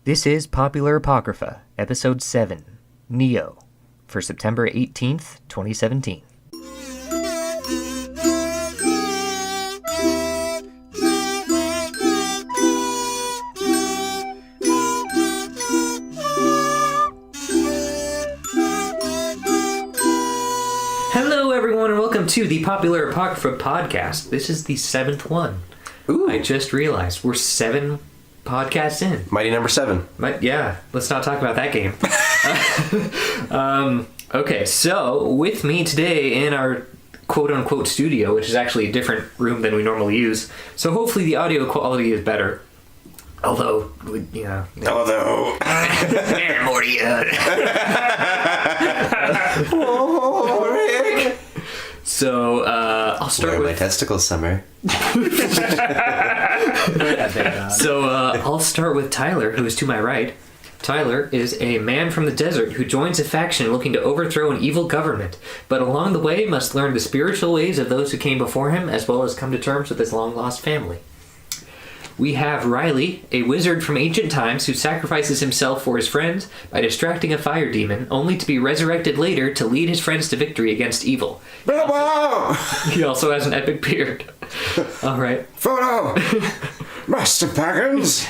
This is Popular Apocrypha, Episode 7, Neo, for September 18th, 2017. Hello everyone and welcome to the Popular Apocrypha podcast. This is the 7th one. Ooh. I just realized we're 7 podcasts in. Mighty number 7. Yeah, let's not talk about that game. Okay, so with me today in our quote-unquote studio, which is actually a different room than we normally use, so hopefully the audio quality is better. Although, yeah. Although. Man, Morty. Oh, Rick. So, I'll start Where are with... my testicles, Summer? So, I'll start with Tyler, who is to my right. Tyler is a man from the desert who joins a faction looking to overthrow an evil government, but along the way must learn the spiritual ways of those who came before him, as well as come to terms with his long-lost family. We have Riley, a wizard from ancient times who sacrifices himself for his friends by distracting a fire demon, only to be resurrected later to lead his friends to victory against evil. He also has an epic beard. All right. Photo! Master Packins!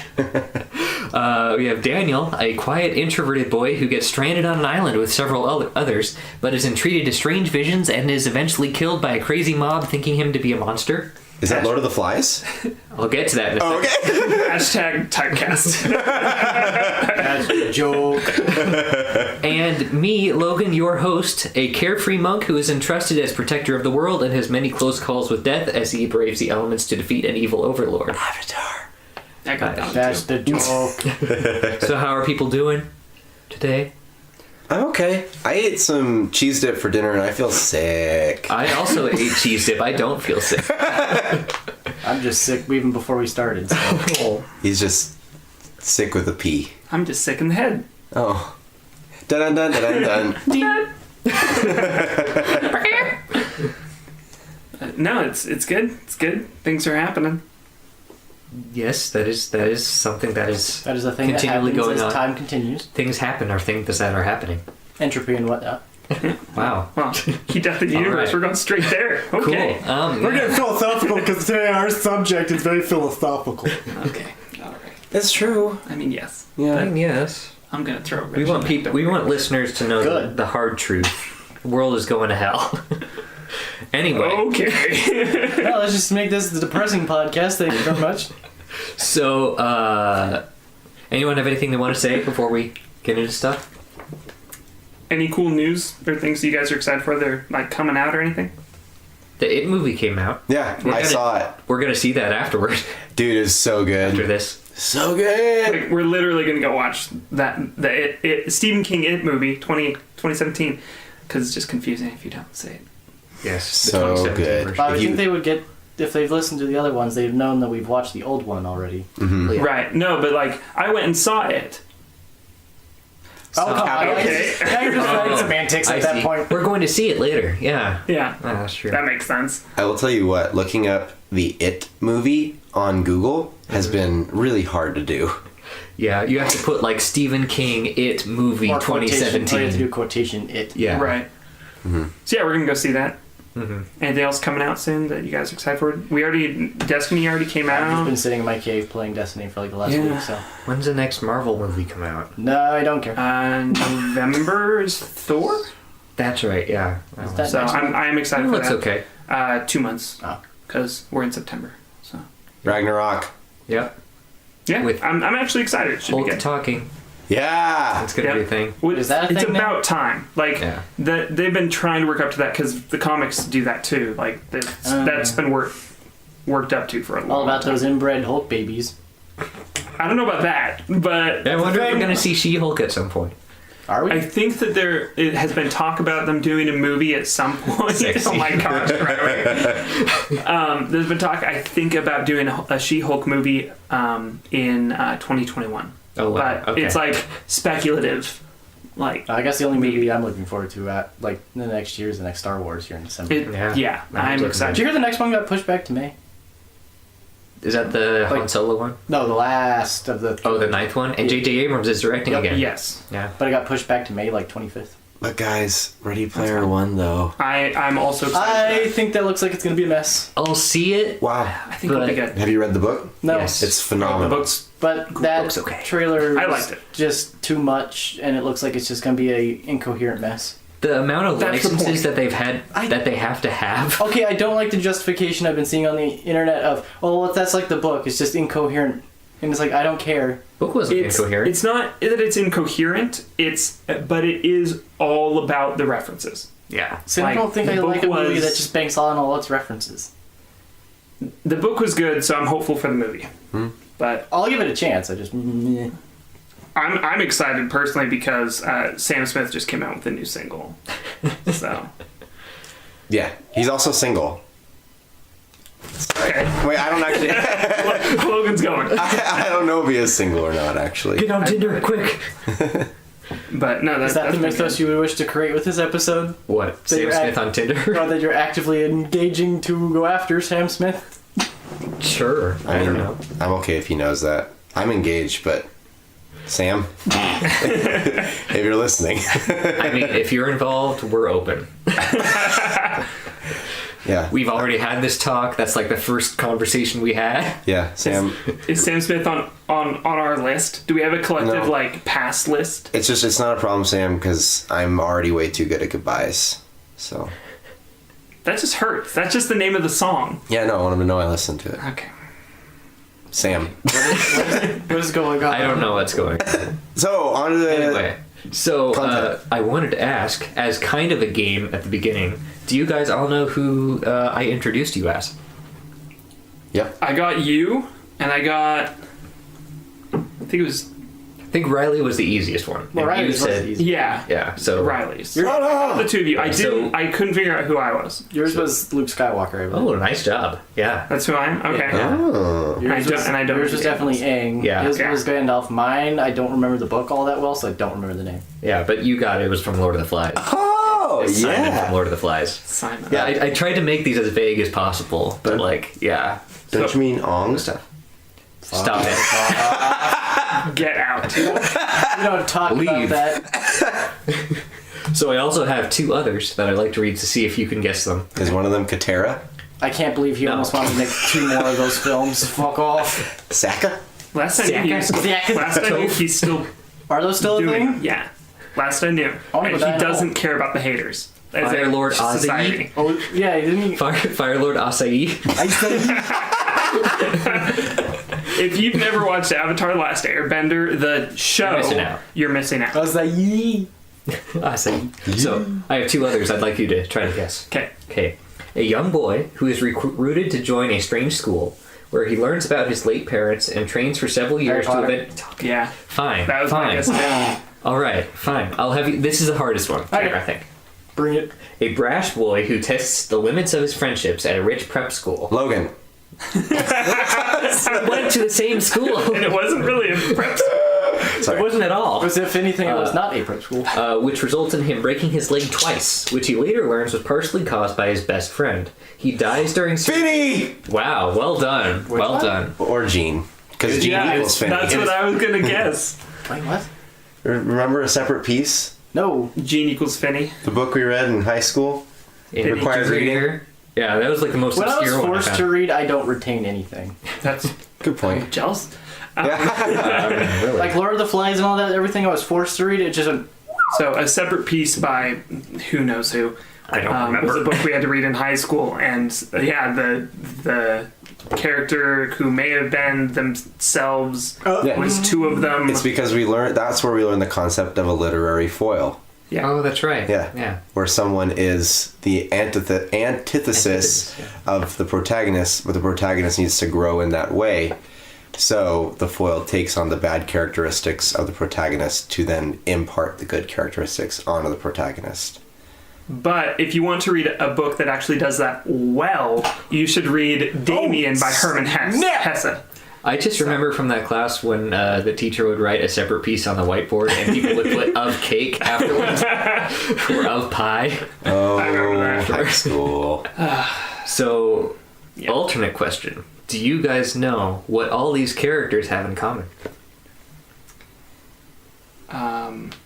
We have Daniel, a quiet, introverted boy who gets stranded on an island with several others, but is entreated to strange visions and is eventually killed by a crazy mob thinking him to be a monster. Is that Lord of the Flies? I'll get to that in a second. Okay. Hashtag typecast. That's a joke. And me, Logan, your host, a carefree monk who is entrusted as protector of the world and has many close calls with death as he braves the elements to defeat an evil overlord. Avatar. I got that. That's the joke. So how are people doing today? I'm okay. I ate some cheese dip for dinner and I feel sick. I also ate cheese dip. I don't feel sick. I'm just sick even before we started. So. He's just sick with a P. I'm just sick in the head. Oh. Dun dun dun dun dun. No, it's good. It's good. Things are happening. Yes, that is something that is That is a thing that continually happens going as on. time continues. Things happen are things that are happening. Entropy and whatnot. Wow. Well, he died the universe. right. We're going straight there. Okay. Cool. We're getting philosophical because today our subject is very philosophical. Okay. All right. It's true. I mean, yes. Yeah. Yes. I'm gonna throw. We want people. We want listeners to know Good. the hard truth. The world is going to hell. Anyway, Okay. Well, let's just make this the depressing podcast. Thank you very much. so anyone have anything they want to say before we get into stuff? Any cool news or things that you guys are excited for? They're like coming out or anything? The It movie came out. Yeah, We're I gonna- saw it. We're gonna see that afterward. Dude, it's so good. After this. So good. Like, we're literally gonna go watch the Stephen King It movie 2017 because it's just confusing if you don't say it. Yes. The So 2017 good. version. But I If would you- think they would get, if they've listened to the other ones, they've known that we've watched the old one already. Mm-hmm. Yeah. Right. No, but like I went and saw it. Oh, come on. Okay. Now you're just Oh, writing semantics I at that see. point. We're going to see it later. Yeah. Yeah. Oh, that's true. That makes sense. I will tell you what, looking up the It movie on Google has been really hard to do. Yeah, you have to put like Stephen King It movie Or quotation. You have to 2017. do quotation it. Yeah. Right. So yeah, we're gonna go see that. Mm-hmm. Anything else coming out soon that you guys are excited for? Destiny already came I've just been out. sitting in my cave playing Destiny for like the last Yeah. week, so. When's the next Marvel movie come out? No, I don't care. November is Thor. That's right. Yeah. Is that So next week? I'm excited It for looks that. okay. 2 months. Oh. Because we're in September. So Ragnarok. Yep. yeah, With I'm actually excited. It should be Hulk good. talking. Yeah. That's gonna Yep. be a thing. Well, Is that a it's thing now? about time. Like Yeah. they've been trying to work up to that because the comics do that too. Like that's been worked up to for a long All about time. those inbred Hulk babies. I don't know about that, but I wonder if we're gonna see She-Hulk at some point. Are we? I think that it has been talk about them doing a movie at some point. Sexy. Oh my gosh! Right. There's been talk, I think, about doing a She-Hulk movie in 2021. Oh, wow. But Okay. it's like speculative. Like I guess the only movie I'm looking forward to at like the next year is the next Star Wars here in December. yeah, I'm I'm looking excited. Did you hear the next one got pushed back to May? Is that the Han Like- Solo one? No, the last of the. Oh, the 9th one? And J.J. Abrams is directing again. Yes. Yeah. But it got pushed back to May 25th. But guys, Ready Player One though. I'm also excited I for that. think that looks like it's gonna be a mess. I'll see it. Wow. I think it'll be good. Have you read the book? No, Yes. It's The phenomenal. book's but that looks okay. trailer I was liked it. just too much, and it looks like it's just gonna be a incoherent mess. The amount of That's the licenses point. that they've had, that they have to have. Okay, I don't like the justification I've been seeing on the internet of, oh, well, that's like the book. It's just incoherent, and it's like I don't care. Book wasn't incoherent. It's not that it's incoherent. But it is all about the references. Yeah. So Like, I don't think the I like a book movie was- that just banks on all its references. The book was good, so I'm hopeful for the movie. But I'll give it a chance. I just meh. I'm excited personally because Sam Smith just came out with a new single. So Yeah. He's also single. okay, Wait, I don't actually. Logan's going. I don't know if he is single or not. Actually. Get on Tinder, quick! But no, Is that that's the been mythos good. you would wish to create with this episode? What? So Sam you're Smith on Tinder? Or that you're actively engaging to go after Sam Smith? Sure. I don't know. I'm okay if he knows that. I'm engaged, but Sam, if you're listening, I mean, if you're involved, we're open. yeah, We've already had this talk. That's like the first conversation we had. yeah, Sam. Is Sam Smith on our list? Do we have a collective No. like pass list? It's not a problem, Sam, because I'm already way too good at goodbyes. So That just hurts. That's just the name of the song. yeah, no, I want him to know I listened to it. Okay. Sam. What is going on? I don't know what's going on. So on to the. Anyway, so Content. I wanted to ask, as kind of a game at the beginning, do you guys all know who I introduced you as? Yep. I got you, and I got. I think it was I think Riley was the easiest one. Well, And Riley's you was said, the easy. yeah. Yeah, so Riley's. You're not The two of you. I So- didn't. I couldn't figure out who I was. Yours was Luke Skywalker, I believe. Oh, nice job. Yeah. That's who I am. Okay. Yeah. Oh. Yours I don't yours was remember definitely Aang. Yeah. His Okay. was Gandalf. Mine, I don't remember the book all that well, so I don't remember the name. Yeah, but you got it. It was from Lord of the Flies. Oh, Simon from yeah. Lord of the Flies. Simon. Yeah, I tried to make these as vague as possible, but like, yeah. Don't So- you mean Ong? Stop it. Get out. We don't talk Leave. about that. So I also have two others that I'd like to read to see if you can guess them. Is one of them Katera? I can't believe he No. almost wanted to make 2 more of those films. Fuck off. Saka? Last I knew, he's still Are those still a doing. thing? Yeah. Last I knew. wanna And go he down doesn't care about the haters. As Fire in Lord Ozzy? society. Oh, yeah, didn't he? Fire Lord Acai. I said If you've never watched Avatar: The Last Airbender, the show, missing out. you're missing out. I was like, yee. Acai. So I have two others I'd like you to try to guess. Okay. Okay. A young boy who is recruited to join a strange school where he learns about his late parents and trains for several years to Potter. event. Yeah. Fine. That was my fine. guess. All right. Fine. I'll have you. This is the hardest one. Okay. I think. Bring it. A brash boy who tests the limits of his friendships at a rich prep school. Logan. Went to the same school. And it wasn't really a prep school. It Sorry. wasn't at all. As if anything, it was not a prep school. Which results in him breaking his leg twice, which he later learns was partially caused by his best friend. He dies during. Finny! Wow, well done. Well one? done. Or Gene. Because Gene Yeah, equals Finny. that's what I was going to guess. Wait, what? Remember A Separate Piece? No. Gene equals Finney. The book we read in high school? In Required reading? Reader. Yeah, that was like the most When I was obscure one. forced to read, I don't retain anything. That's Good point. jealous. Really? Like Lord of the Flies and all that, everything I was forced to read, it just went. So, A Separate Piece by who knows who. I don't Was a remember. book we had to read in high school, and yeah, the character who may have been themselves Yeah. was two of them. It's because that's where we learn the concept of a literary foil. Yeah. Oh, that's right. Yeah. Yeah. Where someone is the antithesis of the protagonist, but the protagonist needs to grow in that way. So the foil takes on the bad characteristics of the protagonist to then impart the good characteristics onto the protagonist. But if you want to read a book that actually does that well, you should read Damien by Herman Hesse. I just remember from that class when the teacher would write a separate piece on the whiteboard and people would put of cake afterwards or of pie. Oh, remember that. high school. So, Yeah. alternate question. do you guys know what all these characters have in common?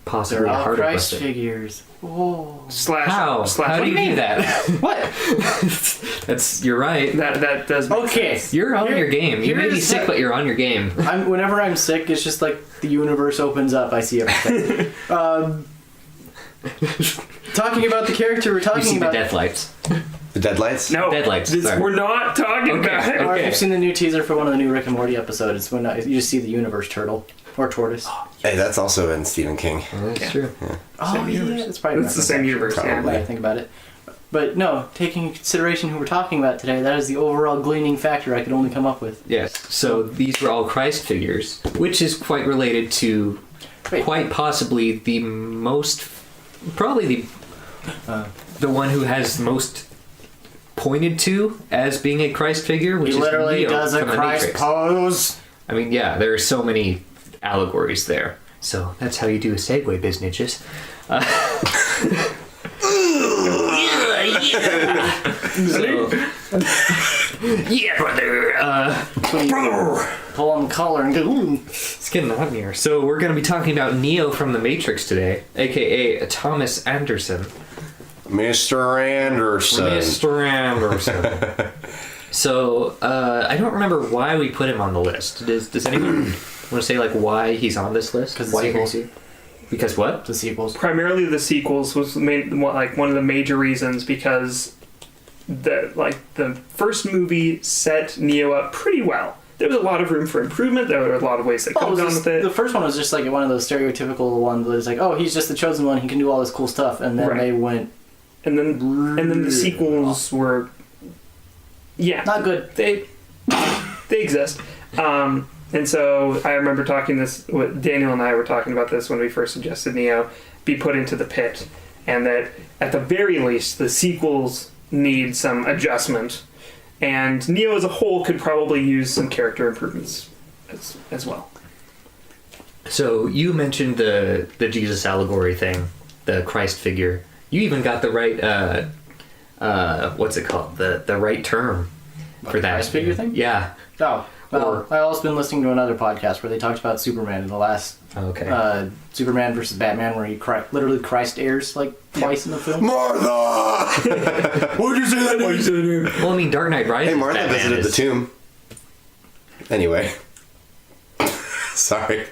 Possibly They're a all harder Christ question. figures. Whoa. Slash. How? Slash. How do you do that? What? You're right. That does make Okay. sense. You're on your game. You may be here's sick, the- but you're on your game. Whenever I'm sick, it's just like the universe opens up. I see everything. Talking about the character we're You talking see the about. deathlights. The Deadlights? No, Deadlights, sorry. we're not talking Okay, about it. Or if okay. you've seen the new teaser for one of the new Rick and Morty episodes, it's when you just see the universe turtle or tortoise. Hey, that's also in Stephen King. That's Yeah. true. Oh, Same yeah, universe. it's probably It's the same universe, yeah. Now that I think about it. But no, taking into consideration who we're talking about today, that is the overall gleaning factor I could only come up with. Yes. So these were all Christ figures, which is quite related to Wait. quite possibly the most, probably the one who has most pointed to as being a Christ figure, which He is literally Neo does a from the Christ Matrix. pose. I mean, yeah, there are so many allegories there. So that's how you do a segue, biznitches. So, yeah, brother. Pull on the collar and go, ooh. It's getting hot in here. So we're going to be talking about Neo from the Matrix today, aka Thomas Anderson. Mr. Anderson. Mr. Anderson. So I don't remember why we put him on the list. Does anyone want to say like why he's on this list? 'Cause why the you guys see? Because what? The sequels. Primarily, the sequels was one of the major reasons, because the first movie set Neo up pretty well. There was a lot of room for improvement. There were a lot of ways they could have gone with it. The first one was just like one of those stereotypical ones that is like, oh, he's just the chosen one. He can do all this cool stuff. And then Right. they went, And then the sequels were, yeah, not good. they exist. And so I remember Daniel and I were talking about this when we first suggested Neo be put into the pit, and that at the very least the sequels need some adjustment, and Neo as a whole could probably use some character improvements as well. So you mentioned the Jesus allegory thing, the Christ figure. You even got the right what's it called? The right term for the that Christ figure thing? Yeah. Oh, well, Or- I also been listening to another podcast where they talked about Superman in the last Okay. Superman versus Batman, where he literally Christ airs like twice in the film. Martha! Why'd you say that name? Well, I mean, Dark Knight Rises. Hey, Martha Batman visited the is- tomb. Anyway. Sorry.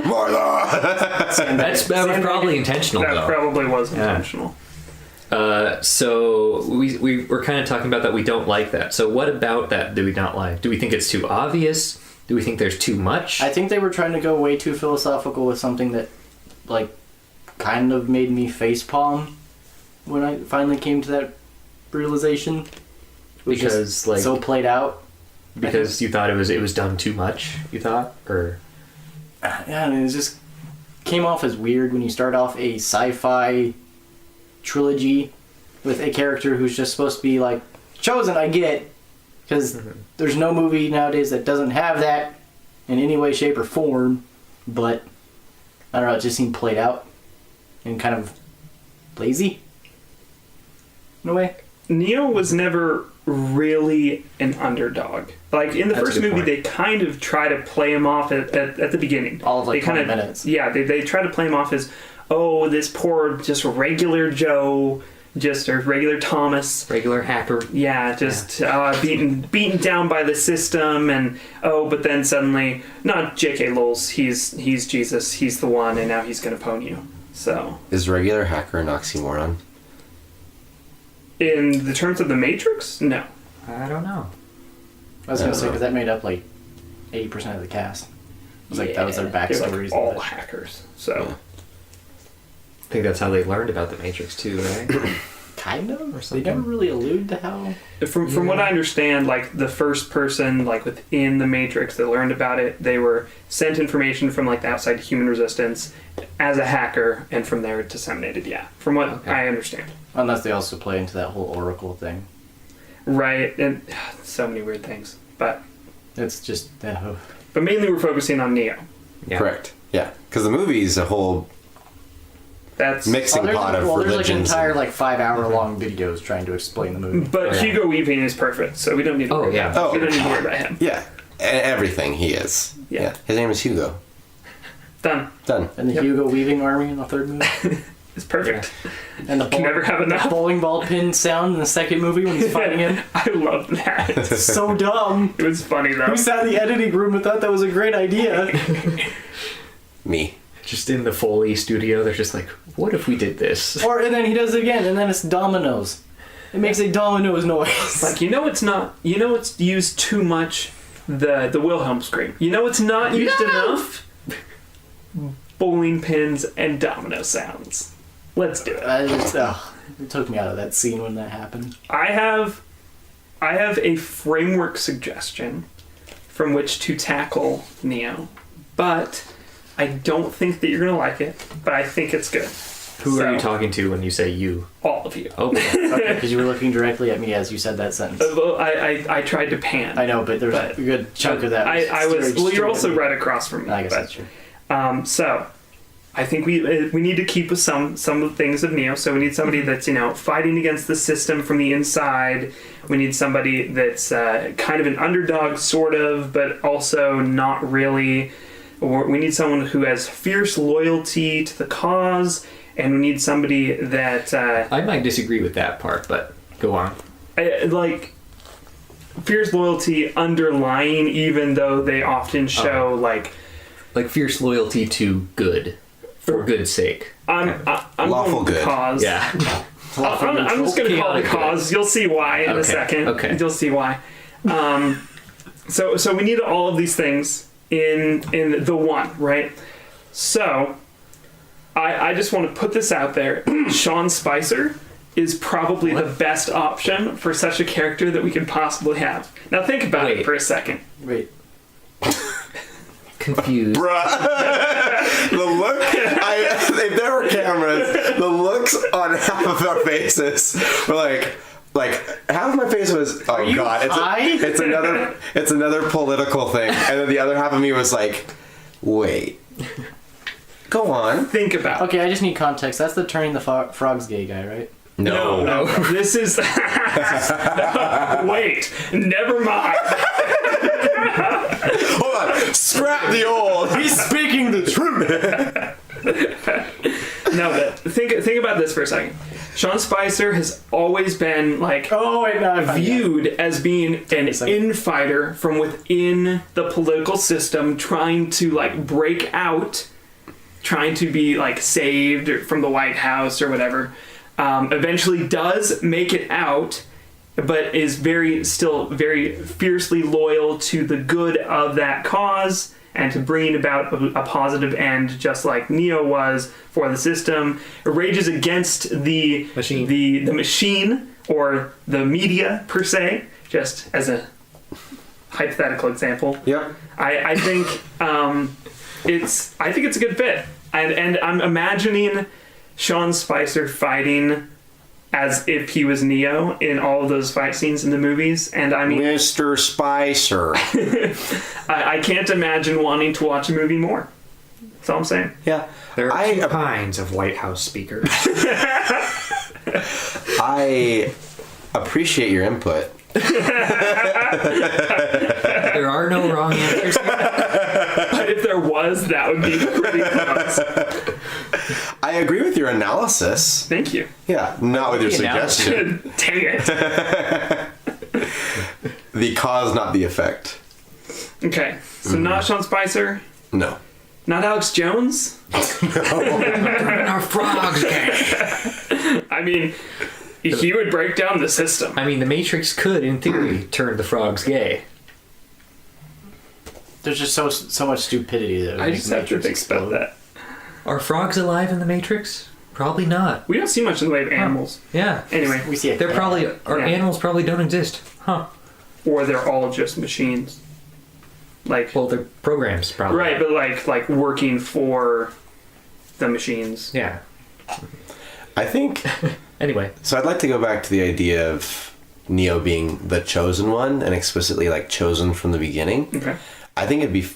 Martha! That was Sandman- probably intentional, That though. probably was intentional. So we were kind of talking about that we don't like that. So what about that do we not like? Do we think it's too obvious? Do we think there's too much? I think they were trying to go way too philosophical with something that, like, kind of made me facepalm when I finally came to that realization. It was Because, just like- so played out. Because you thought it was done too much, you thought? Or Yeah, and it just came off as weird when you start off a sci-fi trilogy with a character who's just supposed to be like chosen. I get, because there's no movie nowadays that doesn't have that in any way, shape, or form. But I don't know, it just seemed played out and kind of lazy in a way. Neo was never really an underdog. Like in the That's a first good movie, point. they kind of try to play him off at the beginning. All of like they kind 20 minutes. Yeah, they try to play him off as, oh, this poor, just regular Joe, or regular Thomas. regular hacker. Yeah, just beaten down by the system, and but then suddenly, not J.K. Lowell's. He's Jesus. He's the one, and now he's gonna pwn you. So Is regular hacker an oxymoron? in the terms of the Matrix, no. I don't know. I was going to say, because that made up like 80% of the cast. It was like, that was their They're backstories. like all hackers. So. I think that's how they learned about the Matrix too, right? Kind of? They something. never really allude to how... From what I understand, like the first person, like within the Matrix that learned about it, they were sent information from like the outside human resistance as a hacker, and from there it disseminated. Yeah, from what Okay. I understand. Unless they also play into that whole Oracle thing. Right, and so many weird things, but It's just... but mainly we're focusing on Neo. Yeah. Correct. Yeah. Because the movie is a whole That's mixing pot of there's like an religions. entire 5-hour-long videos trying to explain the movie. But Yeah. Hugo Weaving is perfect, so we don't need to worry yeah. about Oh. we don't need to worry about him. Yeah, everything he is. Yeah. His name is Hugo. Done. Done. And the Yep. Hugo Weaving army in the third movie. It's perfect. And the Can never have enough. bowling ball pin sound in the second movie when he's fighting him. I love that. It's so dumb. It was funny though. Who sat in the editing room and thought that was a great idea? Me. Just in the Foley studio, they're just like, what if we did this? And then he does it again, and then it's dominoes. It makes a dominoes noise. Like, it's used too much, the Wilhelm scream. It's not used enough? Bowling pins and domino sounds. Let's do it. It took me out of that scene when that happened. I have a framework suggestion from which to tackle Neo, but I don't think that you're going to like it, but I think it's good. Who are you So, talking to when you say you? All of you. Okay. Okay, because you were looking directly at me as you said that sentence. Well, I tried to pan. I know, but there's But- a good chunk of that. I was. Well, you're straight also at me. right across from me. I guess but- that's true. So, I think we need to keep with some of the things of Neo. So we need somebody that's fighting against the system from the inside. We need somebody that's kind of an underdog, sort of, but also not really. Or we need someone who has fierce loyalty to the cause, and we need somebody that I might disagree with that part, but go on. like fierce loyalty underlying, even though they often show like. Like fierce loyalty to good, for good's sake. I'm Lawful going with good. the cause. Yeah. I'm just going to call it Chaotic cause. You'll see why in a Okay, second. okay. You'll see why. So we need all of these things in the one, right? So I just want to put this out there. Sean Spicer is probably the best option for such a character that we could possibly have. Now think about it Wait. for a second. Wait. Confused. Bruh. The look, if there were cameras, the looks on half of our faces were like half of my face was, oh you god, high? it's another political thing, and then the other half of me was like, wait, go on. Think about it. Okay, I just need context. That's the turning the frogs gay guy, right? No. This is. Wait. Never mind. Hold on, scrap the old. He's speaking the truth. No, but think about this for a second. Sean Spicer has always been Oh wait, no, I found viewed as being an second. infighter from within the political system, trying to break out, trying to be saved from the White House or whatever. Eventually does make it out, but is still very fiercely loyal to the good of that cause and to bringing about a positive end, just like Neo was for the system. It rages against the Machine. the machine or the media per se, just as a hypothetical example. Yep. I think it's a good fit, and I'm imagining Sean Spicer fighting as if he was Neo in all of those fight scenes in the movies, and I mean, Mr. Spicer. I can't imagine wanting to watch a movie more. That's all I'm saying. Yeah. There are I- two kinds of White House speakers. I appreciate your input. There are no wrong answers. But if there was, that would be pretty close. I agree with your analysis. Thank you. Yeah, not with your The analysis. suggestion. Dang it. The cause, not the effect. Okay, so not Sean Spicer, No. not Alex Jones. Our frogs gang. I mean, he would break down the system. I mean, the Matrix could, in theory, turn the frogs gay. There's just so much stupidity that would I make just the have to Matrix think about explode. that. Are frogs alive in the Matrix? Probably not. We don't see much in the way of animals. Yeah. Anyway, We see a They're cat. probably, our Yeah. animals probably don't exist. Huh. or they're all just machines. Well, they're programs, probably. Right, but like working for the machines. Yeah. I think, Anyway. so I'd like to go back to the idea of Neo being the chosen one and explicitly chosen from the beginning. Okay. I think it'd be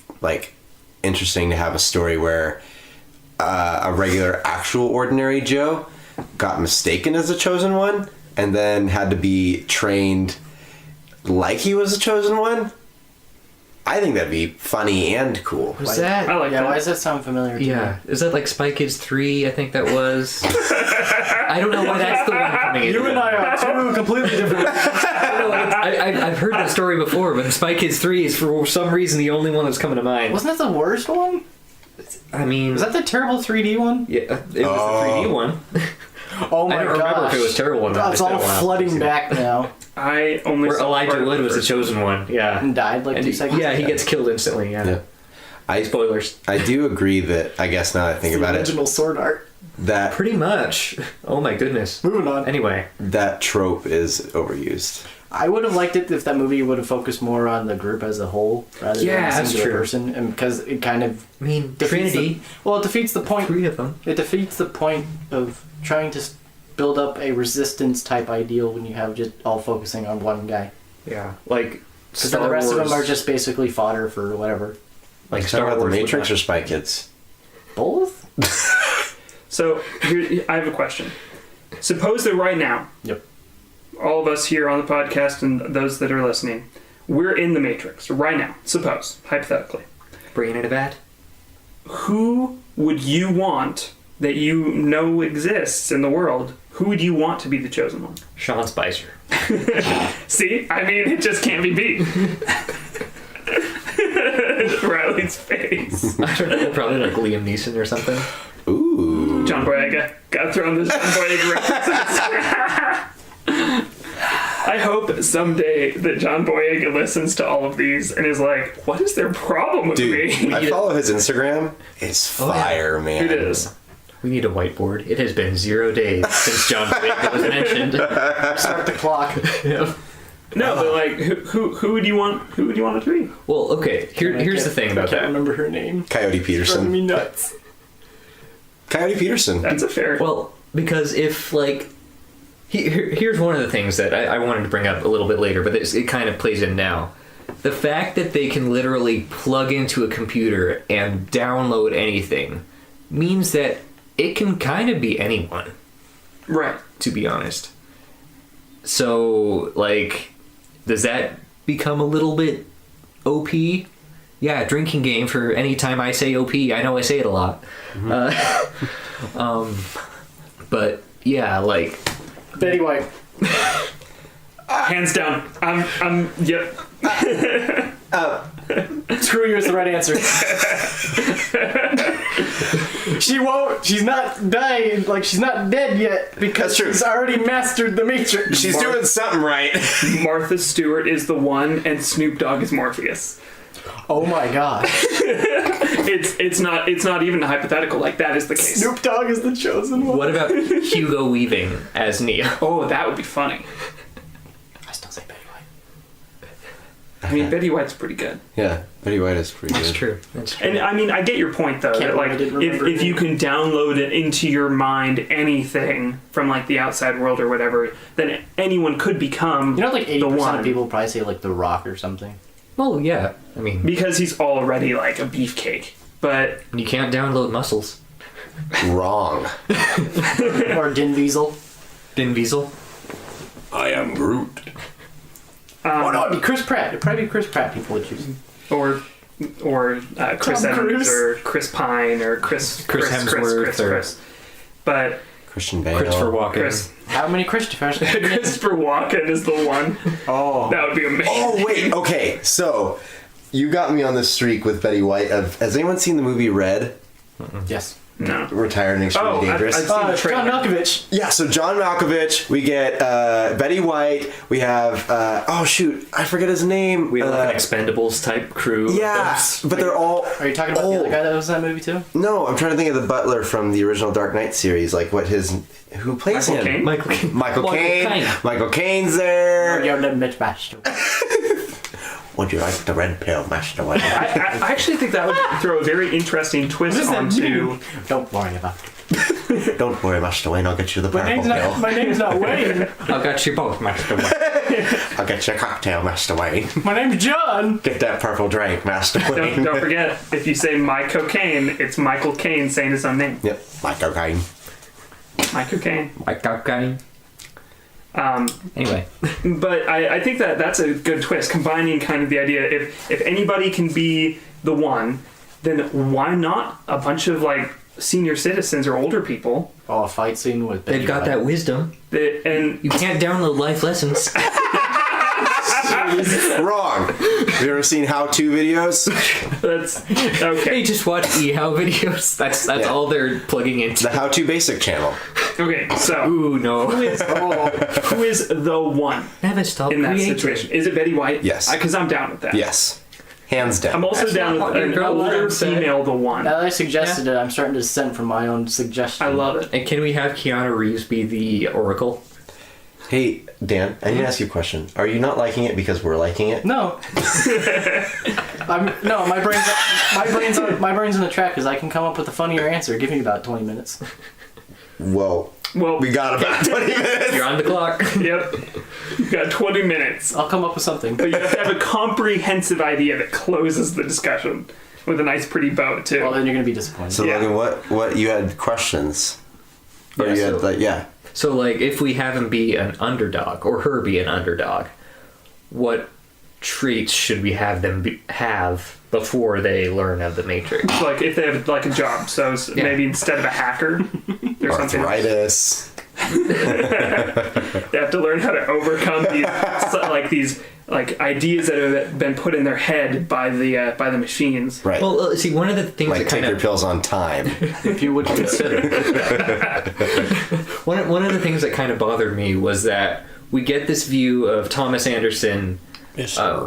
interesting to have a story where a regular, actual, ordinary Joe got mistaken as the chosen one and then had to be trained like he was the chosen one, I think that'd be funny and cool. Was that? I like that. Why does that sound familiar to Yeah. me? Is that like Spy Kids 3? I think that was. I don't know why that's the one coming in. You and I are two completely different. I don't know, I've heard that story before, but Spy Kids 3 is for some reason the only one that's coming to mind. Wasn't that the worst one? I mean, Was that the terrible 3D one? yeah, it was the 3D one. Oh my I don't remember if it was terrible or not. It's all flooding back now. I only Where saw part Elijah of Wood the was the first chosen one. Yeah. And died like And 2 seconds. yeah, he gets killed instantly. Yeah. Yeah. Spoilers. I do agree that, I guess now that I think about it, Original sword art. that Pretty much. Oh my goodness. Moving on. Anyway, that trope is overused. I would have liked it if that movie would have focused more on the group as a whole rather Yeah, than a that's singular true. person, and because it kind of I mean, defeats Trinity, it defeats the point. 3 of them. It defeats the point of trying to build up a resistance type ideal when you have just all focusing on one guy. Yeah. Like Because Star the rest Wars, of them are just basically fodder for whatever. like Talk Star about Wars. the would Matrix not- or Spy Kids? Both? So here, I have a question. Suppose that right now, Yep. all of us here on the podcast and those that are listening, we're in the Matrix right now. Suppose, hypothetically, Bringing in a bat. who would you want that you know exists in the world? Who would you want to be the chosen one? Sean Spicer. See, I mean, it just can't be beat. Riley's face. I don't know. Probably like Liam Neeson or something. Ooh. John Boyega. Got thrown this John Boyega references. I hope someday that John Boyega listens to all of these and is like, what is their problem with Dude, me? I follow his Instagram. It's fire, man. It is. We need a whiteboard. It has been 0 days since John Boyega was mentioned. Start the clock. Yeah. No, but like, who would you want? Who would you want it to be? Well, okay. Here's the thing about I can't that. remember her name. Coyote Driving Peterson. me nuts. Coyote Peterson. That's a fair. Well, because if like, here's one of the things that I wanted to bring up a little bit later, but it kind of plays in now. The fact that they can literally plug into a computer and download anything means that it can kind of be anyone, right. to be honest. So, like, does that become a little bit OP? Yeah, drinking game for any time I say OP. I know I say it a lot. But yeah, like, Betty White. Hands down. I'm. Yep. Screw you is the right answer. She won't. She's not dying. Like, she's not dead yet because That's true. she's already mastered the Matrix. She's doing something right. Martha Stewart is the one, and Snoop Dogg is Morpheus. Oh my god. It's not even a hypothetical. Like, that is the case. Snoop Dogg is the chosen one. what about Hugo Weaving as Neo? Oh, that would be funny. I still say Betty White. I mean, Betty White's pretty good. Yeah, Betty White is pretty That's good. true. That's true. And I mean, I get your point though. Can't That, like, believe I didn't remember if you can download it into your mind, anything from like the outside world or whatever, then anyone could become. You know, like 80% one. of people probably say like The Rock or something. Well, yeah. I mean, because he's already like a beefcake. But you can't download muscles. Wrong. Or Din Diesel. Vin Diesel. I am Groot. Oh no, it'd be Chris Pratt. It'd probably be Chris Pratt people would choose. or Chris Tom Evans Cruise. or Chris Pine or Chris Hemsworth or- Chris. But Christian Bale. Christopher Walken. Chris How many Christophers? Christopher Walken is the one. Oh. That would be amazing. Oh wait, okay. So you got me on this streak with Betty White. Has anyone seen the movie Red? Yes. No. Retired and Extremely Oh, Dangerous. I've seen the trailer. John Malkovich. Yeah, so John Malkovich, we get Betty White, we have, oh shoot, I forget his name. We have like an Expendables type crew. Yeah, but they're all. Are you talking about the other guy that was in that movie too? No, I'm trying to think of the butler from the original Dark Knight series, like who plays Michael him? Caine? Michael Caine. Michael Caine. Michael Caine's there. You're the Mitch Master. Would you like the red pill, Master White? I actually think that would throw a very interesting twist onto. Don't worry about it. Don't worry, Master Wayne. I'll get you the My purple name's not, pill. my name's not Wayne. I got you both, Master Wayne. I'll get you a cocktail, Master Wayne. My name's John. Get that purple drink, Master Wayne. Don't forget, if you say my cocaine, it's Michael Caine saying his own name. Yep, my cocaine. My cocaine. My cocaine. Anyway. But I think that that's a good twist, combining kind of the idea if anybody can be the one, then why not a bunch of like senior citizens or older people? Oh, a fight scene with They've got that wisdom. And You can't download life lessons. Wrong. Have you ever seen how-to videos? that's They okay. just watch eHow videos. That's Yeah. all they're plugging into. The how-to basic channel. Okay, so Ooh, no. who is the one Never stop in that creating. situation? Is it Betty White? Yes. Because I'm down with that. Yes. Hands down. I'm also That's down not with what your an girl older would say. female, the one. Now that I suggested it, I'm starting to dissent from my own suggestion. I love it. And can we have Keanu Reeves be the Oracle? Hey, Dan, I need to ask you a question. Are you not liking it because we're liking it? No. No, my brain's on the track because I can come up with a funnier answer. Give me about 20 minutes. Well, Well, we got about 20 minutes. You're on the clock. Yep. You've got 20 minutes. I'll come up with something. But you have to have a comprehensive idea that closes the discussion with a nice, pretty bow, too. Well, then you're gonna be disappointed. So, Yeah. Logan, what you had questions? Or Yeah, you had, so- like, yeah. So, like, if we have him be an underdog, or her be an underdog, what traits should we have them have before they learn of the Matrix? Like, if they have, like, a job. So Yeah. maybe instead of a hacker, there's something else. Arthritis. They have to learn how to overcome these ideas that have been put in their head by the machines. Right. Well, see, one of the things like, that take kind your of pills on time. If you would consider. one of the things that kind of bothered me was that we get this view of Thomas Anderson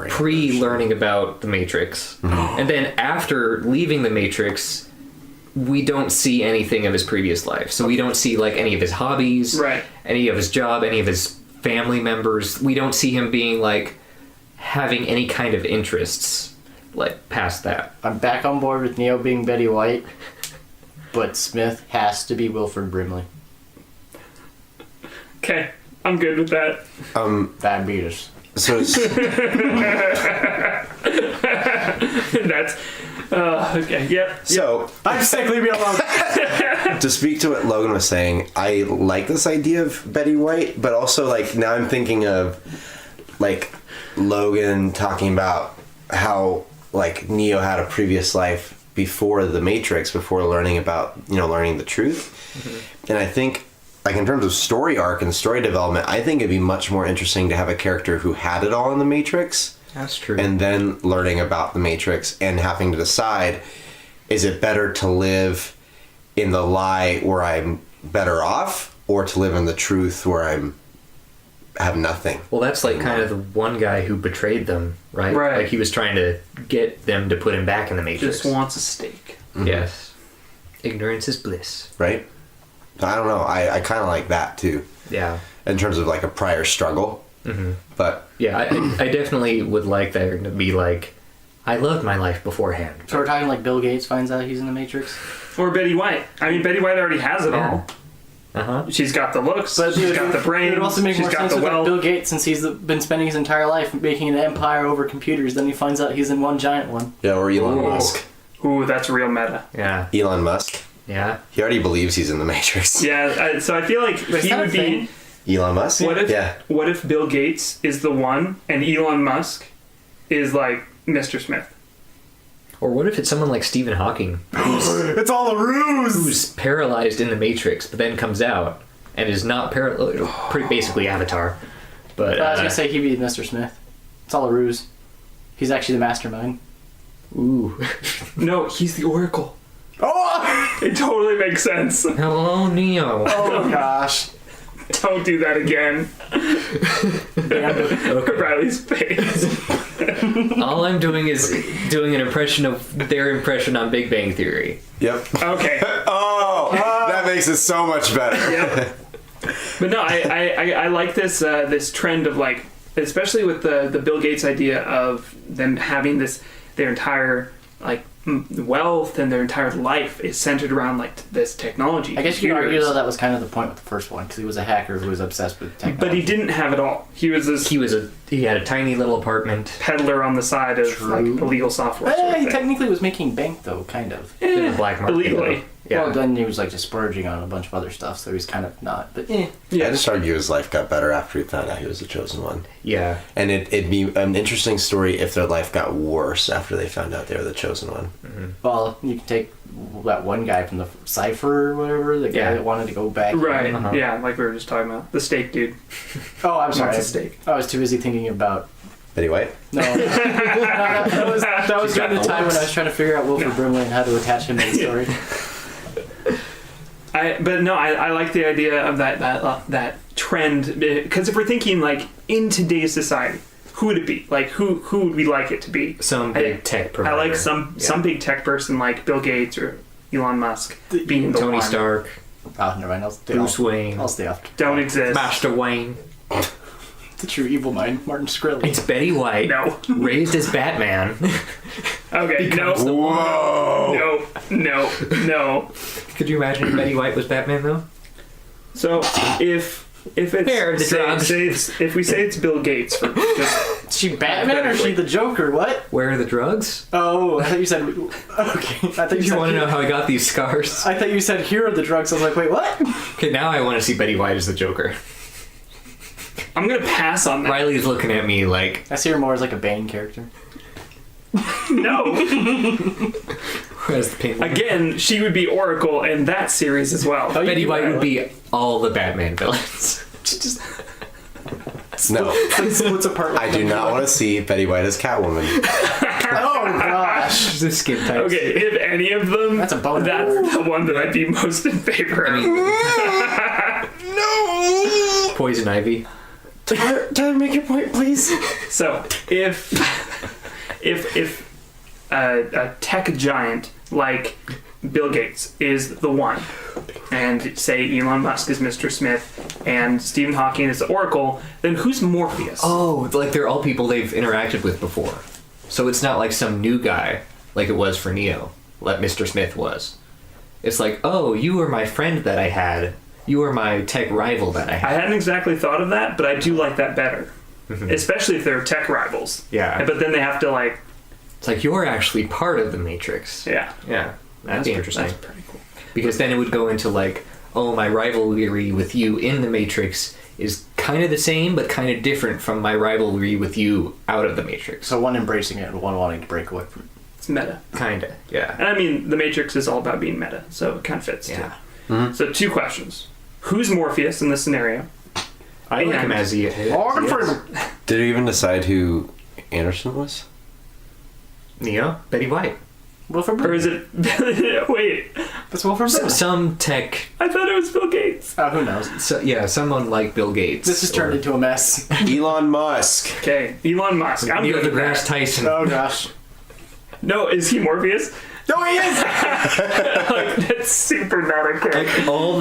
pre-learning about the Matrix, and then after leaving the Matrix, we don't see anything of his previous life. So we don't see like any of his hobbies, Right. any of his job, any of his family members. We don't see him being like having any kind of interests like past that. I'm back on board with Neo being Betty White, but Smith has to be Wilford Brimley. Okay, I'm good with that. Diabetes. So, That's okay. Yep. so I'm sick, leave me alone. to speak to what Logan was saying, I like this idea of Betty White, but also like now I'm thinking of like Logan talking about how like Neo had a previous life before the Matrix, before learning about learning the truth, and I think like in terms of story arc and story development, I think it'd be much more interesting to have a character who had it all in the Matrix. That's true. And then learning about the Matrix and having to decide, is it better to live in the lie where I'm better off, or to live in the truth where have nothing? Well, that's like kind of the one guy who betrayed them, right? Right. Like he was trying to get them to put him back in the Matrix. Just wants a steak. Yes. Ignorance is bliss. Right? I don't know. I kind of like that too, Yeah. in terms of like a prior struggle. Mm-hmm. But Yeah, I definitely would like there to be like, I loved my life beforehand. So we're talking like Bill Gates finds out he's in the Matrix? Or Betty White. I mean, Betty White already has it Yeah. all. Uh-huh. She's got the looks. But She's got the brain. It would also make she's more got sense the with like, wealth. Bill Gates, since he's been spending his entire life making an empire over computers. Then he finds out he's in one giant one. yeah, or Elon Ooh. Musk. Ooh, that's real meta. Yeah. Elon Musk. Yeah. He already believes he's in the Matrix. Yeah, so I feel like Is he that a would be. thing? Elon Musk. What if? Yeah. What if Bill Gates is the one and Elon Musk is like Mr. Smith? Or what if it's someone like Stephen Hawking, It's all a ruse. who's paralyzed in the Matrix, but then comes out and is not paralyzed, pretty basically Avatar. But I was gonna say he'd be Mr. Smith. It's all a ruse. He's actually the mastermind. ooh. No, he's the Oracle. Oh, It totally makes sense. Hello, Neo. oh gosh. Don't do that again. Riley's face. All I'm doing is doing an impression of their impression on Big Bang Theory. Yep. Okay. Oh, that makes it so much better. Yeah. But no, I like this this trend of like, especially with the Bill Gates idea of them having their entire like wealth and their entire life is centered around like this technology. I guess you could argue computers. though that was kind of the point with the first one because he was a hacker who was obsessed with technology. But he didn't have it all. He was this He had a tiny little apartment. peddler on the side of like illegal software. sort of He thing. technically was making bank though, kind of. In the black market. illegally. Yeah. Well, then he was like just splurging on a bunch of other stuff, so he's kind of not. But I just argue his life got better after he found out he was the chosen one. Yeah. And it'd be an interesting story if their life got worse after they found out they were the chosen one. well, you can take that one guy from the Cipher or whatever, the guy Yeah. that wanted to go back. Right. Uh-huh. Yeah, like we were just talking about the steak dude. Oh, I'm sorry. Wants a steak. I was too busy thinking about. Betty White? No, that was during the time when I was trying to figure out Wilford Brimley and how to attach him to the story. I like the idea of that trend because if we're thinking like in today's society, who would it be? Like who would we like it to be? Some big tech provider. I like some big tech person like Bill Gates or Elon Musk being the Tony one. Stark, Oh, never mind. I'll stay Bruce off. Wayne, I'll stay off. Don't exist. Master Wayne. The true evil mind, Martin Shkreli. It's Betty White. No. Raised as Batman. Okay. No. Whoa! No. Could you imagine if Betty White was Batman though? So if it's Where are the drugs? if we say it's Bill Gates for just Is she Batman or is she the Joker? What? Where are the drugs? Oh, I thought you said. Okay, I thought you You said. want to know how I got these scars? I thought you said here are the drugs. I was like, wait, what? Okay, now I want to see Betty White as the Joker. I'm gonna pass on that. Riley's looking at me like, I see her more as like a Bane character. No. as the pink one. Again, she would be Oracle in that series as well. Oh, you Betty do White that. would be all the Batman villains. Just No. What's apart? I do not want to see Betty White as Catwoman. Oh gosh. She's a skin type. okay, if any of them, That's a bonus. That's the one that I'd be most in favor of. Poison Ivy. Tyler, make your point, please. So if a tech giant like Bill Gates is the one, and say Elon Musk is Mr. Smith, and Stephen Hawking is the Oracle, then who's Morpheus? Oh, like they're all people they've interacted with before. So it's not like some new guy like it was for Neo, like Mr. Smith was. It's like, oh, you were my friend that I had. You were my tech rival that I I had. hadn't exactly thought of that, but I do like that better. Especially if they're tech rivals. Yeah. But then they have to like, It's like you're actually part of the Matrix. yeah. Yeah, that'd be interesting. That's pretty cool. Because then it would go into like, oh, my rivalry with you in the Matrix is kind of the same, but kind of different from my rivalry with you out of the Matrix. So one embracing it and one wanting to break away from it. It's meta. Kinda, yeah. And I mean, the Matrix is all about being meta, so it kind of fits Yeah. too. So 2 questions. Who's Morpheus in this scenario? I like him as he Morgan is. Freeman. Did you even decide who Anderson was? Neo? Betty White. Wilford Or Brimley. is it... Wait, That's Wilford Brimley. Some tech, I thought it was Bill Gates. Oh, who knows? someone like Bill Gates. This has turned into a mess. Elon Musk. Okay, Elon Musk. I'm Neil good with deGrasse that. Tyson. Oh gosh. No, is he Morpheus? No, he is. Like, that's super meta character. Like all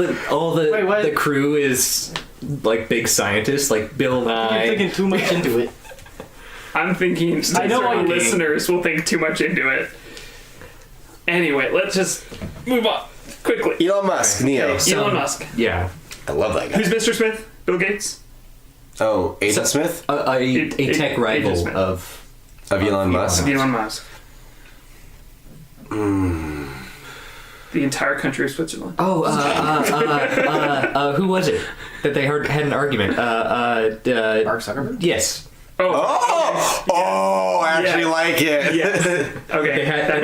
the Wait, what? the crew is like big scientists, like Bill You're Nye. thinking too much into it. I'm thinking I know certain I'm listeners will think too much into it. Anyway, let's just move on quickly. Elon Musk. Neo. Elon Musk. Yeah. I love that guy. Who's Mr. Smith? Bill Gates? Oh, Agent So- Smith? A tech Agent rival Smith. of Of Elon Musk? Elon Musk. The entire country of Switzerland. who was it that they had an argument? Mark Zuckerberg. Yes, Oh, I actually Yeah. like it. Yeah. Okay.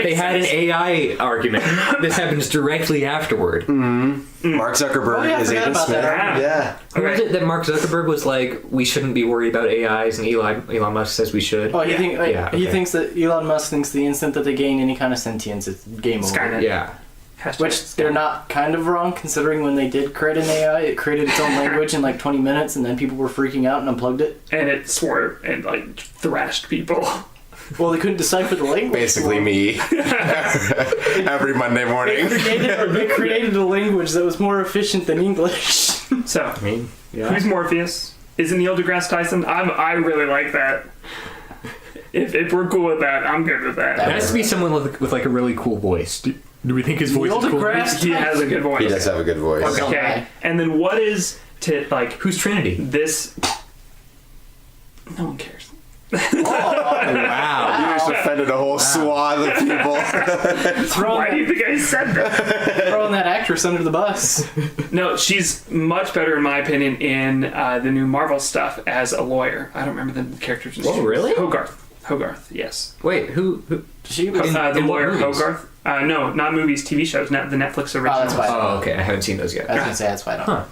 they had an AI argument. This happens directly afterward. Mark Zuckerberg Oh, yeah, I is forgot Agent about Smith. that. Yeah. Who was it that Mark Zuckerberg was like, we shouldn't be worried about AIs, and Elon Musk says we should? Oh, he Yeah, he okay. thinks that Elon Musk thinks the instant that they gain any kind of sentience, it's game over. Skynet. Yeah. Hashtag Which they're not kind of wrong, considering when they did create an AI, it created its own language in like 20 minutes, and then people were freaking out and unplugged it. And it swore and like thrashed people. Well, they couldn't decipher the language. Basically me. Every Monday morning. They created a language that was more efficient than English. So, I mean, yeah. who's Morpheus? Is it Neil deGrasse Tyson? I really like that. If we're cool with that, I'm good with that. It has to be someone with like a really cool voice. Do we think his voice Neil is cool? deGrasse He has a good voice. He does have a good voice. Okay. Okay. And then what is to like Who's Trinity? this? No one cares. Wow. You just offended a whole swath of people. Why do you think I said that? Throwing that actress under the bus. No, she's much better in my opinion in the new Marvel stuff as a lawyer. I don't remember the character's name. Oh, really? Hogarth, yes. Wait, who? She was. In- The in what lawyer movies? Hogarth. No, not movies, TV shows, not the Netflix original. that's why. Oh, okay. I haven't seen those yet. I was gonna say that's why I don't. Huh.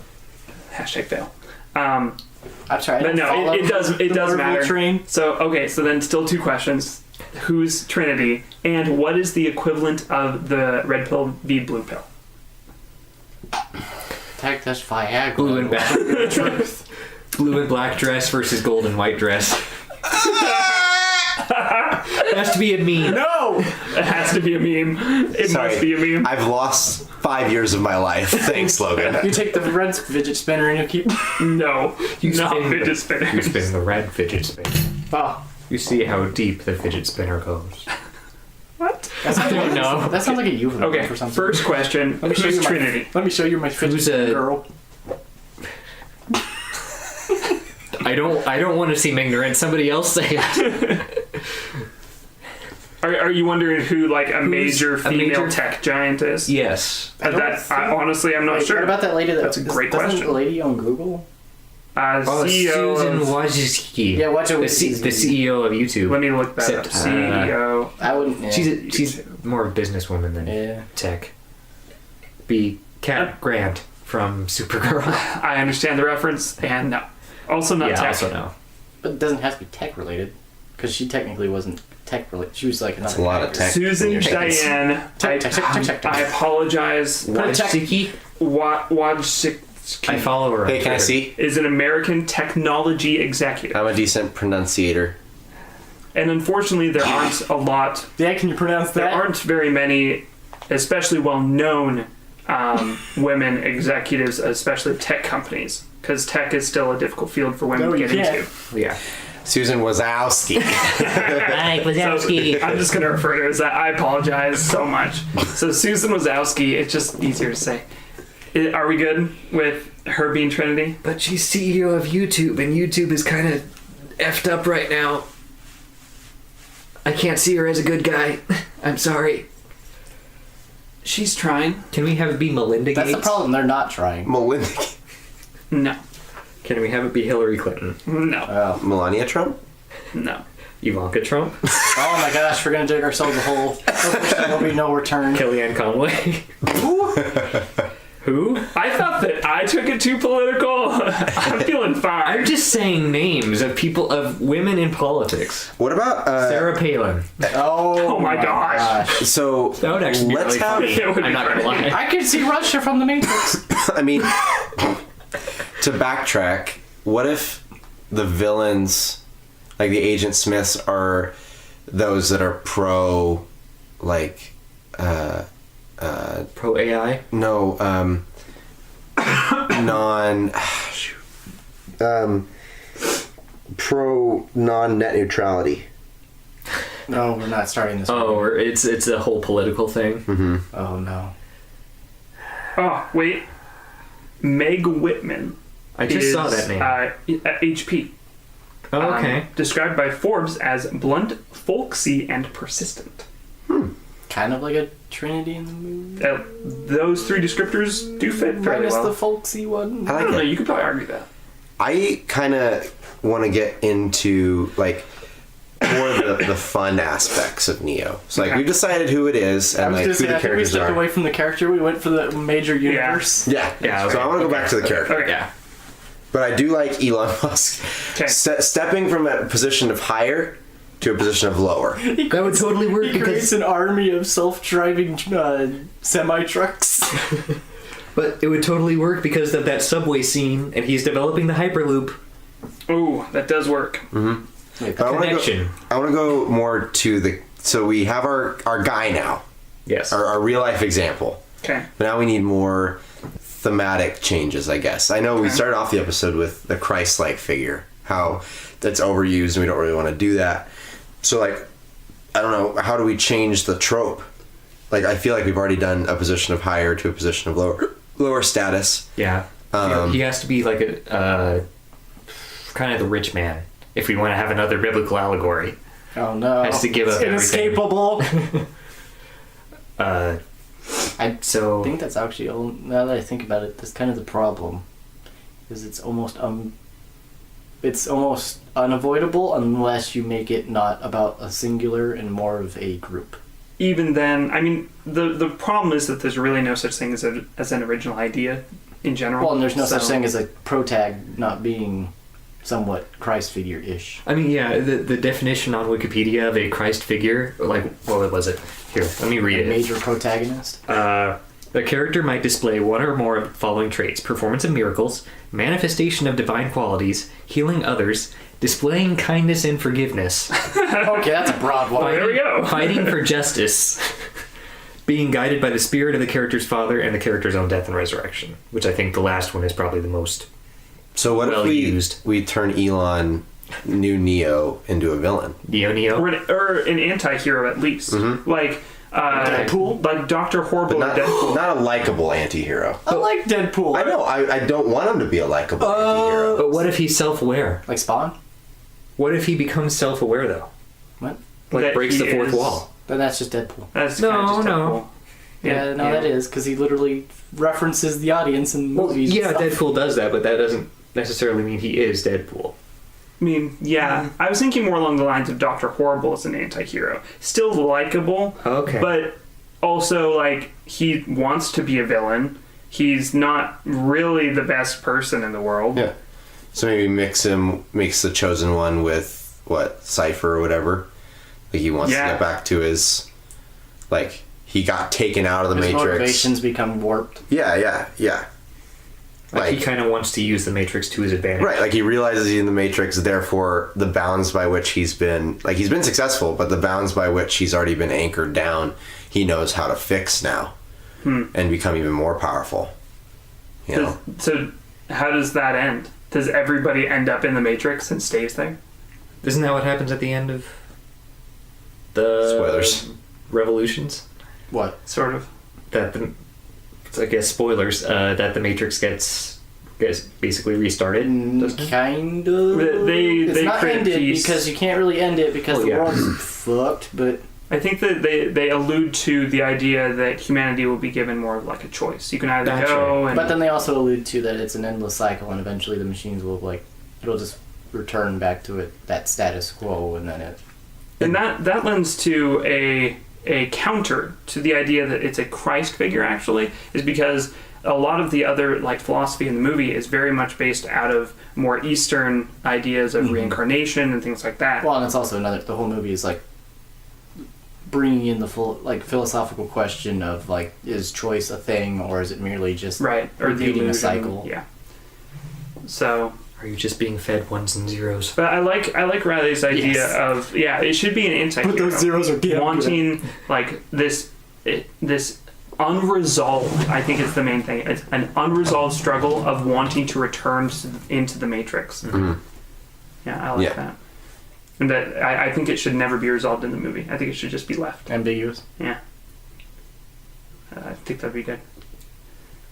Hashtag fail. I'm sorry. I But don't no, follow it does the Marvel matter. Train. So then still two questions. Who's Trinity? And what is the equivalent of the red pill v blue pill? Take this Viagra. Blue and black. Blue and black dress versus gold and white dress. It has to be a meme. No. It has to be a meme. It Sorry. must be a meme. I've lost 5 years of my life. Thanks, Logan. You take the red fidget spinner and you keep. No. You Not spin fidget You spinners. spin the red fidget spinner. Oh. You see how deep the fidget spinner goes. What? That sounds don't know. That sounds like a euphemism Okay, for something. first question. Let me show Who's you my- Trinity? Let me show you my fidget Who's spinner a- girl. I don't want to seem ignorant. Somebody else say it. Are you wondering who like a major a female major- tech giant is? Yes. Honestly, I'm not Wait, sure. What about that lady? That's a great doesn't question. the lady on Google? Oh, CEO Susan of, Wojcicki. Yeah, watch it. The CEO of YouTube. let me look that up. Except, CEO. I wouldn't. Yeah. She's more of a businesswoman than Yeah. tech. Be Cat Grant from Supergirl. I understand the reference, and no. Also not yeah, tech. also no. But it doesn't have to be tech related, because she technically wasn't tech related. She was like another. That's a lot of actor. tech. Susan in your sentence. Diane. Tech. I apologize. Wojcicki? Wojcicki I follow her. on Hey, can I Twitter. see? is an American technology executive. I'm a decent pronunciator. And unfortunately, there aren't a lot. Yeah, can you pronounce There that? aren't very many, especially well-known women executives, especially tech companies, because tech is still a difficult field for women No, to you get can't. into. Yeah. Susan Wazowski. Hi, So I'm just going to refer to her as that. I apologize so much. So Susan Wazowski, it's just easier to say. Are we good with her being Trinity? But she's CEO of YouTube, and YouTube is kind of effed up right now. I can't see her as a good guy. I'm sorry. She's trying. Can we have it be Melinda That's Gates? the problem. They're not trying. Melinda. No. Can we have it be Hillary Clinton? No. Oh. Melania Trump? No. Ivanka Trump? Oh my gosh, we're gonna dig ourselves a hole. There will be no return. Kellyanne Conway? Who? I thought that I took it too political. I'm feeling fine. I'm just saying names of people, of women in politics. What about Sarah Palin. Oh, my gosh. So That would actually be let's really have. funny. It would be I'm not gonna funny. lie. I can see Russia from the Matrix. I mean, to backtrack, what if the villains, like the Agent Smiths, are those that are pro, like, Pro AI? no, pro non-net neutrality. No, we're not starting this. Oh, or it's a whole political thing. Oh no. Oh, wait. Meg Whitman. I just is, saw that name. HP. Oh, okay. Described by Forbes as blunt, folksy, and persistent. Kind of like a Trinity in the movie. Those three descriptors do fit fairly Minus well. the folksy one. I I like don't know. it. You could probably argue that. I kind of want to get into like more of the fun aspects of Neo. So like Okay. we've decided who it is I and was like gonna who say, the I think we characters stepped are. away from the character. We went for the major universe. Yeah, Yeah, So okay. I want to go back to the character. Okay. Yeah. But I do like Elon Musk Okay. stepping from a position of higher to a position of lower. That would totally work He creates an army of self-driving semi-trucks. But it would totally work because of that subway scene, and he's developing the Hyperloop. Ooh, that does work. But I want Connection. to go more to the. So we have our guy now, Yes. our real life example. Okay. But now we need more thematic changes, I guess. I know we started off the episode with the Christ-like figure, how that's overused and we don't really want to do that. So, like, I don't know, how do we change the trope? Like, I feel like we've already done a position of higher to a position of lower status. Yeah. He has to be like a kind of the rich man. If we want to have another biblical allegory, Oh no. has to give up everything. Inescapable. I So think that's actually, now that I think about it, that's kind of the problem. Is it's almost unavoidable unless you make it not about a singular and more of a group. Even then, I mean, the problem is that there's really no such thing as an original idea in general. Well, and there's no such thing as a protag not being somewhat Christ figure-ish. I mean, yeah, the definition on Wikipedia of a Christ figure, like, what was it? Here, let me read A it. major protagonist. The character might display one or more of the following traits: performance of miracles, manifestation of divine qualities, healing others, displaying kindness and forgiveness, Okay, that's a broad one. there we go. fighting for justice, being guided by the spirit of the character's father and the character's own death and resurrection, which I think the last one is probably the most So what well if used. we turn Elon, new Neo, into a villain? Neo. Or an anti-hero at least. Like Deadpool? like Dr. Horrible But and Deadpool. not a likable anti-hero. I like Deadpool. I know, I don't want him to be a likable anti-hero. But what if he's self-aware? Like Spawn? What if he becomes self-aware, though? What? Like, That breaks the he fourth is- wall. Then that's just Deadpool. That's No, kind of just no. Deadpool. Yeah, that is, because he literally references the audience in Well, movies. yeah, and stuff. Deadpool does that, but that doesn't necessarily mean he is Deadpool. I mean, yeah. I was thinking more along the lines of Dr. Horrible as an anti-hero. Still likable, Okay. but also, like, he wants to be a villain. He's not really the best person in the world. Yeah. So maybe mix the chosen one with, what, Cypher or whatever? Like, he wants to Yeah. get back to his, like, he got taken out of the His Matrix. motivations become warped. Yeah. Like, he kind of wants to use the Matrix to his advantage. Right, like he realizes he's in the Matrix, therefore the bounds by which he's been successful, but the bounds by which he's already been anchored down, he knows how to fix now and become even more powerful. You know? So how does that end? Does everybody end up in the Matrix and stays there? Isn't that what happens at the end of the Spoilers. Revolutions? What? Sort of. That the, I guess spoilers. That the Matrix gets basically restarted. Doesn't it? Kind of. It's They not create ended peace. because you can't really end it because Well, the yeah. world's fucked, but I think that they allude to the idea that humanity will be given more of like a choice. You can either That's go right. and but then they also allude to that it's an endless cycle and eventually the machines will it'll just return back to that status quo and then it and that lends to a counter to the idea that it's a Christ figure. Actually, is because a lot of the other like philosophy in the movie is very much based out of more Eastern ideas of reincarnation and things like that. well, and it's also the whole movie is like bringing in the full philosophical question of is choice a thing or is it merely just right, or the repeating a illusion, cycle? Yeah. So, Are you just being fed ones and zeros? but I like Riley's idea Yes. of it should be an anti-hero. But those zeros are damn wanting like this unresolved. I think it's the main thing. It's an unresolved struggle of wanting to return into the Matrix. Yeah, I like Yeah. that. And that I think it should never be resolved in the movie. I think it should just be left. Ambiguous. Yeah. I think that'd be good.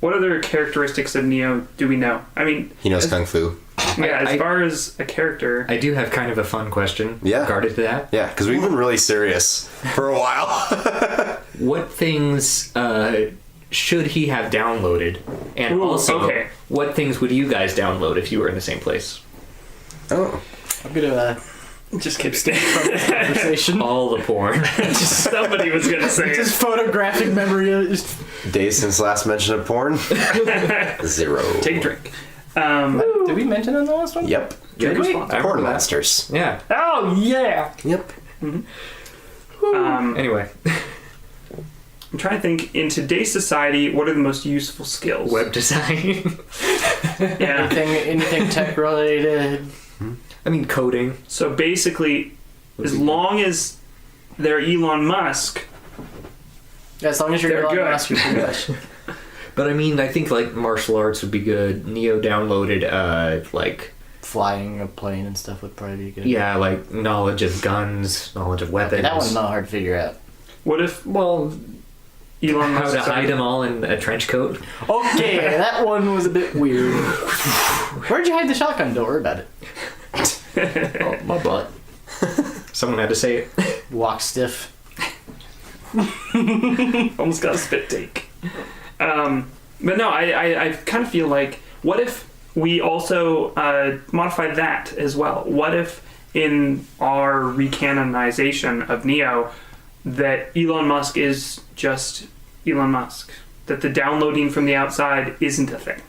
What other characteristics of Neo do we know? I mean, He knows Kung Fu. yeah, as I- far as a character, I do have kind of a fun question. Yeah. Regarding to that. Yeah, because we've been really serious for a while. What things should he have downloaded? And Ooh, also, okay. what things would you guys download if you were in the same place? Oh. I'm gonna just abstain from this conversation. All the porn. somebody was gonna say it. Just photographic memory. Days since last mention of porn? 0. Take a drink. Did we mention on the last one? Yep. Good we? response. I remember Porn that. Masters. Yeah. Oh yeah. Yep. Anyway, I'm trying to think. In today's society, what are the most useful skills? web design. Yeah. Anything tech related. I mean, coding. So basically, as long as they're Elon Musk, As long as you're They're Elon good. Musk, you're pretty good. But I mean, I think like martial arts would be good. Neo downloaded like flying a plane and stuff would probably be good. Yeah, like knowledge of guns, knowledge of weapons. That one's not hard to figure out. What if Well, Elon how Musk to hide them all in a trench coat. Okay, that one was a bit weird. Where'd you hide the shotgun? Don't worry about it. Oh, my butt. Someone had to say it. Walk stiff. almost got a spit take? But no, I kind of feel like, what if we also modify that as well? What if in our recanonization of Neo, that Elon Musk is just Elon Musk? That the downloading from the outside isn't a thing?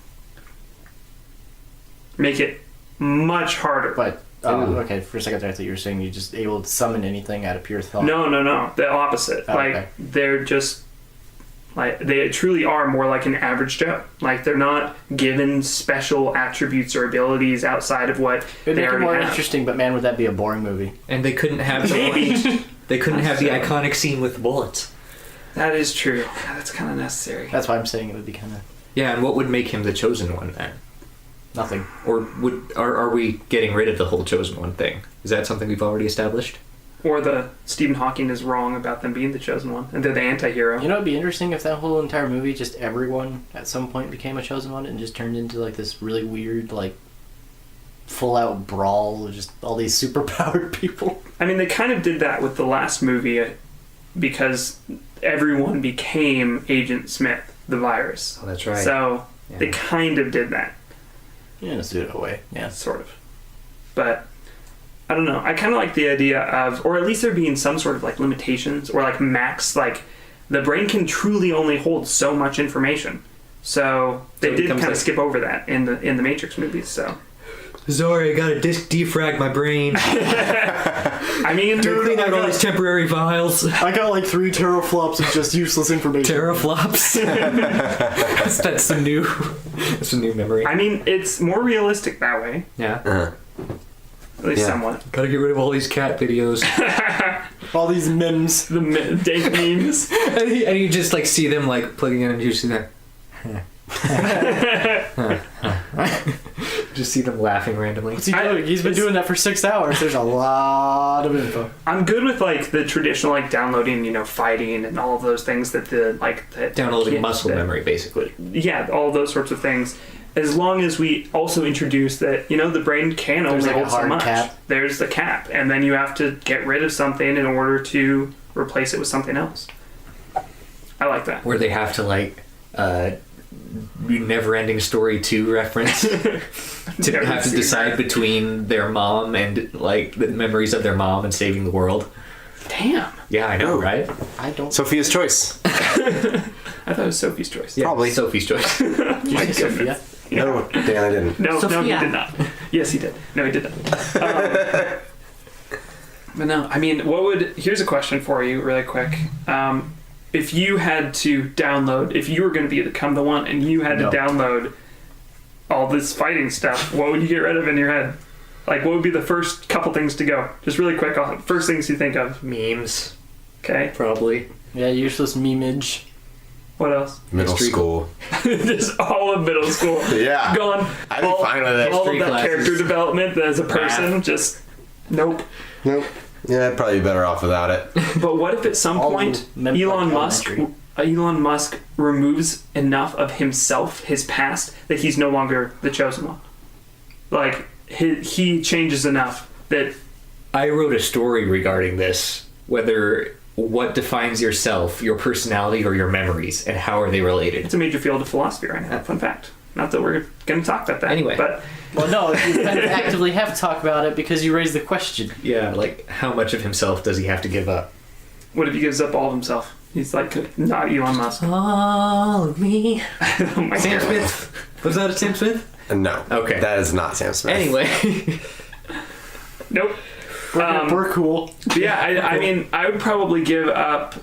Make it much harder. But, okay, for a second there, I thought you were saying you're just able to summon anything out of pure thought. No. The opposite. Oh, like, okay. they're just... Like, they truly are more like an average Joe. Like, they're not given special attributes or abilities outside of what It'd they make it already more have. interesting, but man, would that be a boring movie? And they couldn't have the they couldn't have the iconic scene with the bullets. That is true. Yeah, that's kind of necessary. That's why I'm saying it would be kind of Yeah, and what would make him the chosen one then? nothing. Or are we getting rid of the whole chosen one thing? Is that something we've already established? Or the Stephen Hawking is wrong about them being the chosen one, and they're the anti-hero. You know, it'd be interesting if that whole entire movie, just everyone at some point became a chosen one and just turned into like this really weird, like full-out brawl of just all these superpowered people. I mean, they kind of did that with the last movie because everyone became Agent Smith, the virus. Oh, that's right. So Yeah. they kind of did that, Yeah, let's do it away. Yeah. sort of. But I don't know. I kind of like the idea of, or at least there being some sort of like limitations or like max, like the brain can truly only hold so much information. So they So it did becomes kind of like- skip over that in the Matrix movies. So Sorry, I got a disc defrag my brain. I mean, Clean out all these temporary files. I got like 3 teraflops of just useless information. Teraflops. that's the new memory. I mean, it's more realistic that way, Yeah. at least Yeah. somewhat. Gotta get rid of all these cat videos. All these memes. The dank memes. and you just like see them like plugging in and you just see that. Just see them laughing randomly. What's he doing? He's been doing that for 6 hours. There's a lot of info. I'm good with like the traditional like downloading, fighting and all of those things that Downloading muscle memory, basically. Yeah, all those sorts of things. As long as we also introduce that, the brain can There's only like a hold so hard much. cap. There's the cap, and then you have to get rid of something in order to replace it with something else. I like that. Where they have to like Never-Ending Story 2 reference to Never have to seen decide that. between their mom and like the memories of their mom and saving the world. Damn. Yeah, I know, right? I don't. Sophia's choice. I thought it was Sophie's choice. Yeah, Probably. Sophie's choice. My Sophia. goodness. No, Dan, I didn't. No, he Sophia. did not. Yes, he did. No, he did not. But no, I mean, here's a question for you really quick. If you had to download, if you were going to become the one and you had No. to download all this fighting stuff, what would you get rid of in your head? Like, what would be the first couple things to go? Just really quick, first things you think of. Memes, Okay. probably. Yeah, useless memeage. What else? Middle History. school. Just all of middle school. Yeah. Gone. I'd be fine with it. All of History that classes. character development as a person, just nope. Nope. Yeah, I'd probably be better off without it. But what if at some All point meant like Elon Musk removes enough of himself, his past, that he's no longer the chosen one? Like he changes enough that I wrote a story regarding this, whether what defines yourself, your personality, or your memories, and how are they related. it's a major field of philosophy right now. Fun fact. Not that we're going to talk about that. Anyway. But Well, no, you kind of actively have to talk about it because you raised the question. Yeah, like how much of himself does he have to give up? what if he gives up all of himself? He's like not Elon Musk. All of me. Oh my Sam God. Smith. Was that a Sam Smith? No. Okay. That is not Sam Smith. Anyway. Nope. We're cool. But yeah, I mean, I would probably give up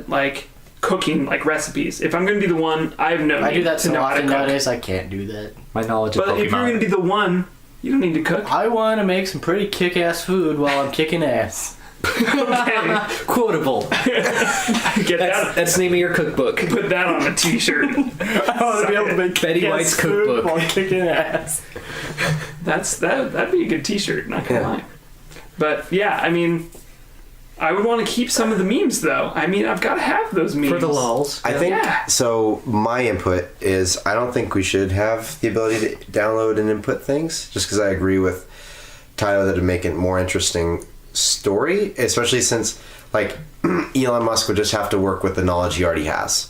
like cooking, like recipes. If I'm going to be the one, I have no I need do that to so know how to often cook. nowadays, I can't do that. My knowledge of But if you're going to be the one, you don't need to cook. I want to make some pretty kick-ass food while I'm kicking ass. Okay. quotable. Get that. That's the name of your cookbook. Put that on a t-shirt. I want to be able to make Betty kick-ass White's food cookbook. while kicking ass. That'd be a good T-shirt. Not gonna lie. But yeah, I mean, I would want to keep some of the memes though. I mean, I've got to have those memes For the lulz. I think Yeah. so. My input is I don't think we should have the ability to download and input things, just because I agree with Tyler that it'd make it more interesting story, especially since like Elon Musk would just have to work with the knowledge he already has,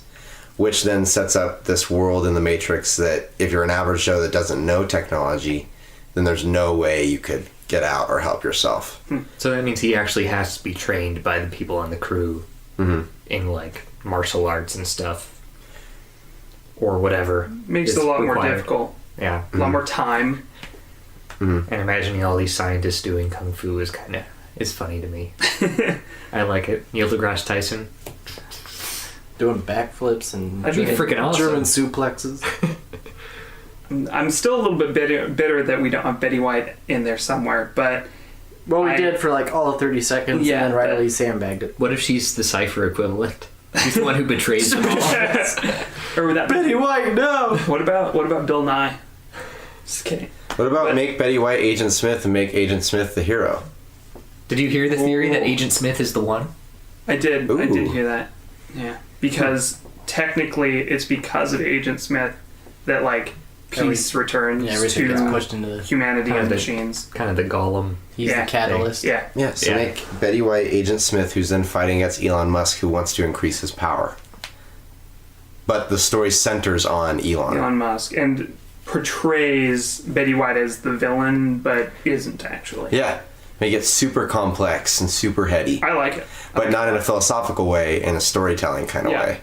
which then sets up this world in the Matrix that if you're an average Joe that doesn't know technology, then there's no way you could get out or help yourself. So that means he actually has to be trained by the people on the crew in like martial arts and stuff, or whatever. makes is it a lot more required. difficult. Yeah, A lot more time. and imagining all these scientists doing kung fu is funny to me. I like it. Neil deGrasse Tyson. Doing backflips and That'd be freaking awesome. German suplexes. I'm still a little bit bitter that we don't have Betty White in there somewhere, but Well, we I- did for like all of 30 seconds, Yeah, and then Riley but- sandbagged it. What if she's the Cypher equivalent? She's the one who betrays them all. or that Betty White, no! What about Bill Nye? Just kidding. What about But- make Betty White Agent Smith and make Agent Smith the hero? Did you hear the theory that Ooh. Agent Smith is the one? I did Ooh. hear that. Yeah, because technically it's because of Agent Smith that like peace returns Yeah, everything gets to pushed into the... humanity Kind and of the- machines. Kind of the Gollum. He's Yeah. the catalyst. Yeah, Yeah, so Yeah. make Betty White Agent Smith, who's then fighting against Elon Musk, who wants to increase his power. But the story centers on Elon. Elon Musk, and portrays Betty White as the villain, but isn't actually. Yeah, make it super complex and super heady, I like it. but not in a philosophical way, in a storytelling kind of Yeah. way.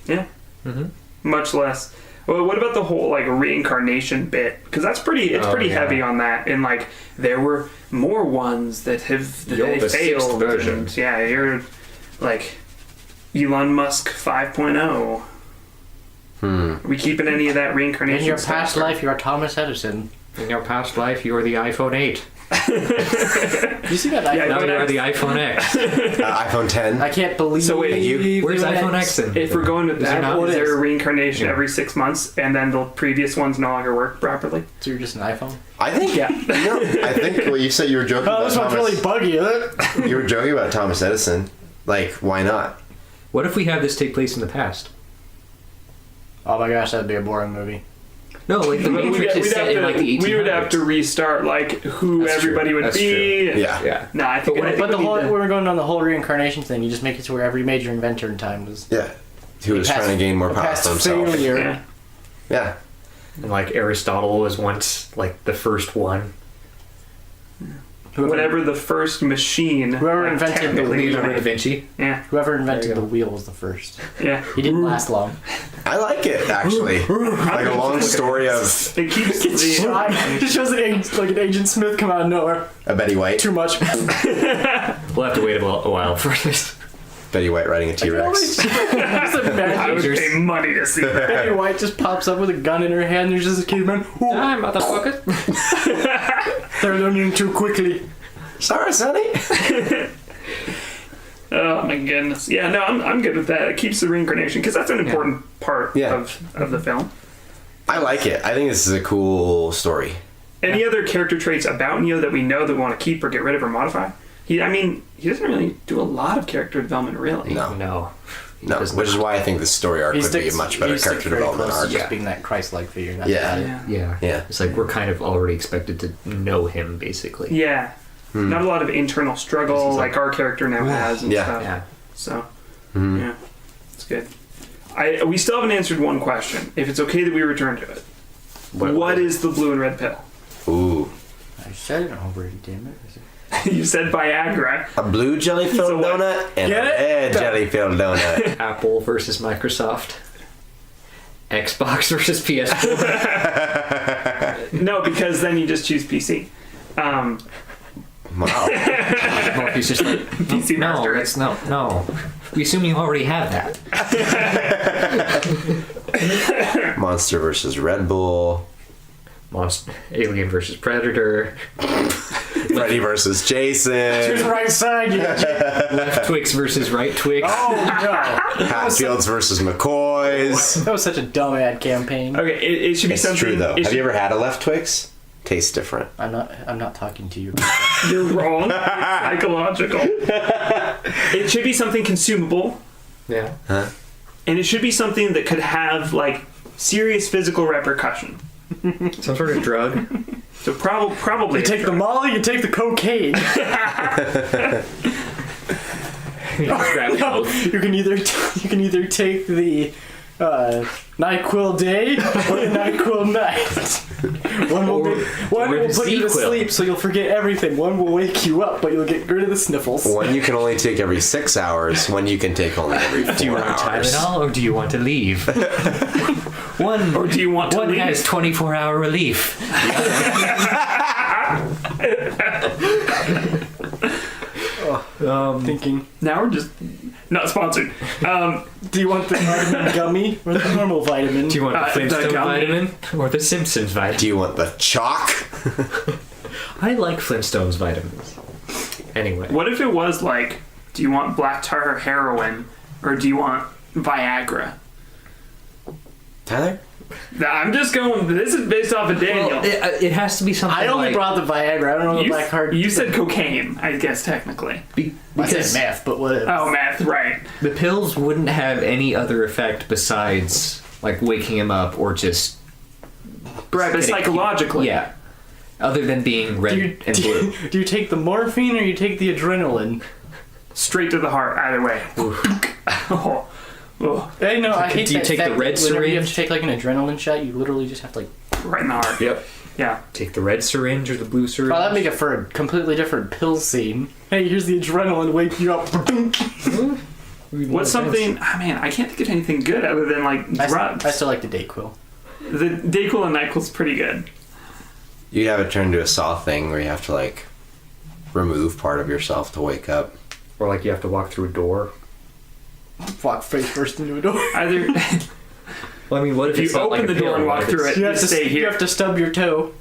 Yeah. Mm-hmm. Much less. Well, what about the whole like reincarnation bit? Because that's pretty. It's Oh, pretty yeah. heavy on that. And like there were more ones that have The they sixth failed. version. And, yeah, you're like Elon Musk 5.0. Are we keeping any of that reincarnation? In your stuff? past life, you're Thomas Edison. In your past life, you were the iPhone 8. You see that? Yeah, Now iPhone you are X. the iPhone X. iPhone 10. I can't believe... So wait, Where's the iPhone X. X in? If we're going with Is there that, not? is It there is. a reincarnation Yeah. every 6 months, and then the previous ones no longer work properly? So you're just an iPhone? I think. Yeah. I think. Well, you said you were joking Oh, about this one's Thomas. really buggy, isn't it? You were joking about Thomas Edison. Like, why not? What if we have this take place in the past? Oh my gosh, that'd be a boring movie. No, like the Matrix is set in like the 1800s. we would have to restart like who That's everybody true. would That's be. true. Yeah. Yeah. No, I think. But the we whole, need to- we're going on the whole reincarnation thing. You just make it to where every major inventor in time was Yeah. Who was past- trying to gain more a power past for himself. failure. Yeah. Yeah. And like Aristotle was once like the first one. Whatever the first machine. Whoever invented the technically Leonardo da made. Vinci. Yeah, Whoever invented There you the go. wheel was the first. yeah. He didn't last long. I like it, actually. Like a long story of It keeps the. Just shows an Agent Smith come out of nowhere. a Betty White. Too much. We'll have to wait a while for this. Betty White riding a T-Rex. Just I imagine would pay money to see that. Betty White just pops up with a gun in her hand and there's just a kid, man. Ooh, Hi, motherfucker. They're learning too quickly. Sorry, Sonny. Oh my goodness. Yeah, no, I'm good with that. It keeps the reincarnation because that's an important part Yeah. of the film. I like it. I think this is a cool story. Any other character traits about Neo that we know that we want to keep or get rid of or modify? He doesn't really do a lot of character development, really. No. No. He No, does which is not. why I think the story arc he would be a much better he sticks character very development close arc. to just being that Christ-like figure. That's Yeah. about it. Yeah. Yeah. Yeah. It's like we're kind of already expected to know him, basically. Yeah. Not a lot of internal struggle This is like our character now has and Yeah. stuff. Yeah. So, Mhm. yeah, it's good. We still haven't answered one question. If it's okay that we return to it, what is the blue and red pill? Ooh. I said it already, damn it. You said Viagra. A blue jelly-filled So what? donut and Get a it? red jelly-filled donut. Apple versus Microsoft. Xbox versus PS4. No, because then you just choose PC. Wow. Well, he's just like, PC no, Master that's no. We assume you already have that. Monster versus Red Bull. Alien versus Predator. Freddy versus Choose Jason. the right side, you Left Twix versus right Twix. Oh, no. Hatfields versus McCoys. That was such a dumb ad campaign. Okay, it should be It's something. true though. it Have should- you ever had a left Twix? Tastes different. I'm not talking to you. You're wrong. It's psychological. It should be something consumable, Yeah. Huh? and it should be something that could have like serious physical repercussion. Some sort of drug. So probably You take the Molly, you take the cocaine. You just grab both. You can either take the NyQuil day or the NyQuil night. One will the put you to ZzzQuil. sleep so you'll forget everything. One will wake you up, but you'll get rid of the sniffles. One you can only take every 6 hours. One you can take only every 4 Do you want hours. Tylenol or do you want to leave? One Or do you want to one leave? has 24-hour relief. Thinking, Now we're just not sponsored. do you want the vitamin gummy or the normal vitamin? Do you want the The Flintstone gummy. vitamin or the Simpsons vitamin? Do you want the chalk? I like Flintstones vitamins. Anyway. What if it was like, do you want black tar heroin or do you want Viagra? Tyler? I'm just going. This is based off of Daniel. Well, it has to be something I only like... brought the Viagra. I don't know the black card. You said cocaine, I guess technically. I because said meth, but whatever. Oh, math, right? the pills wouldn't have any other effect besides like waking him up or just Right, but psychologically. yeah, other than being red do you, and blue. do you take the morphine or you take the adrenaline? Straight to the heart, either way. Oh, oh, I know. I hate Do you that take the fact red that Whenever you have syringe? to take like an adrenaline shot, you literally just have to like. right in the heart. Yep. Yeah. Take the red syringe or the blue syringe. Oh, that'd make it for a completely different pill scene. Hey, here's the adrenaline. Wake you up. What's something? Oh, man, I can't think of anything good other than like drugs. I still like the Dayquil. The Dayquil and NyQuil's pretty good. You have it turned into a Saw thing where you have to like remove part of yourself to wake up. Or like you have to walk through a door. Walk face first into a door. Either Well, I mean, what if if you it's not open like a the door pill, and what walk if through it's- it, You you have to stay You here. have to stub your toe.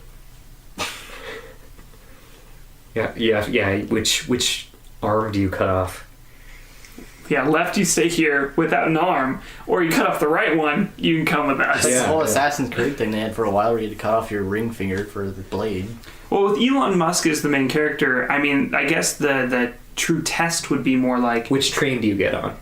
Yeah. Which arm do you cut off? Yeah, left you stay here without an arm, or you cut off the right one, you can come with us. That's Yeah, the whole yeah. Assassin's Creed thing they had for a while, where you had to cut off your ring finger for the blade. Well, with Elon Musk as the main character, I mean, I guess the true test would be more like, Which train do you get on?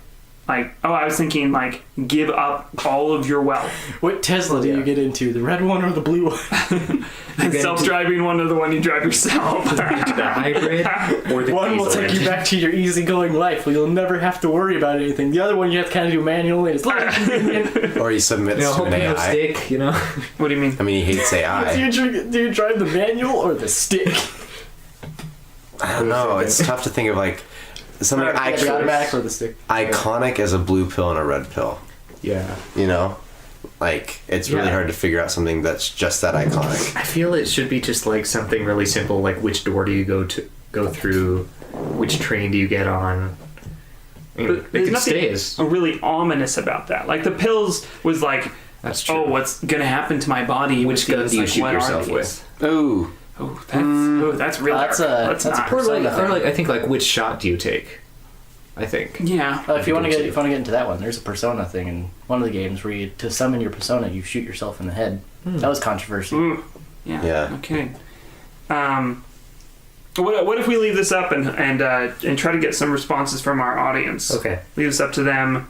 I was thinking like, give up all of your wealth. What Tesla do you get into? The red one or the blue one? The self-driving one or the one you drive yourself. The hybrid or the One will diesel take you engine? back to your easygoing life where you'll never have to worry about anything. The other one you have to kind of do manually. It's like inconvenient. Or he submits You know, to hope an you no AI. stick, you know? What do you mean? I mean, he hates AI. Do you drive the manual or the stick? I don't know. It's tough to think of like something Right, The automatic or the stick. iconic as a blue pill and a red pill. Yeah. You know, like it's really Yeah. hard to figure out something that's just that iconic. I feel it should be just like something really simple, like which door do you go through, which train do you get on. I mean, But it there's could nothing stay as really ominous about that. Like the pills was like, that's true. oh, what's gonna happen to my body? Which with gun these? do you Like, shoot what are yourself these? with? Oh, That's real. That's dark. a- Let's that's a not. Or like, Persona thing. I think like which shot do you take? I think. Yeah. If you want to get into that one, there's a Persona thing in one of the games where you, to summon your Persona, you shoot yourself in the head. That was controversial. Ooh. Yeah. Yeah. No kidding. What if we leave this up and try to get some responses from our audience? Okay. Leave this up to them.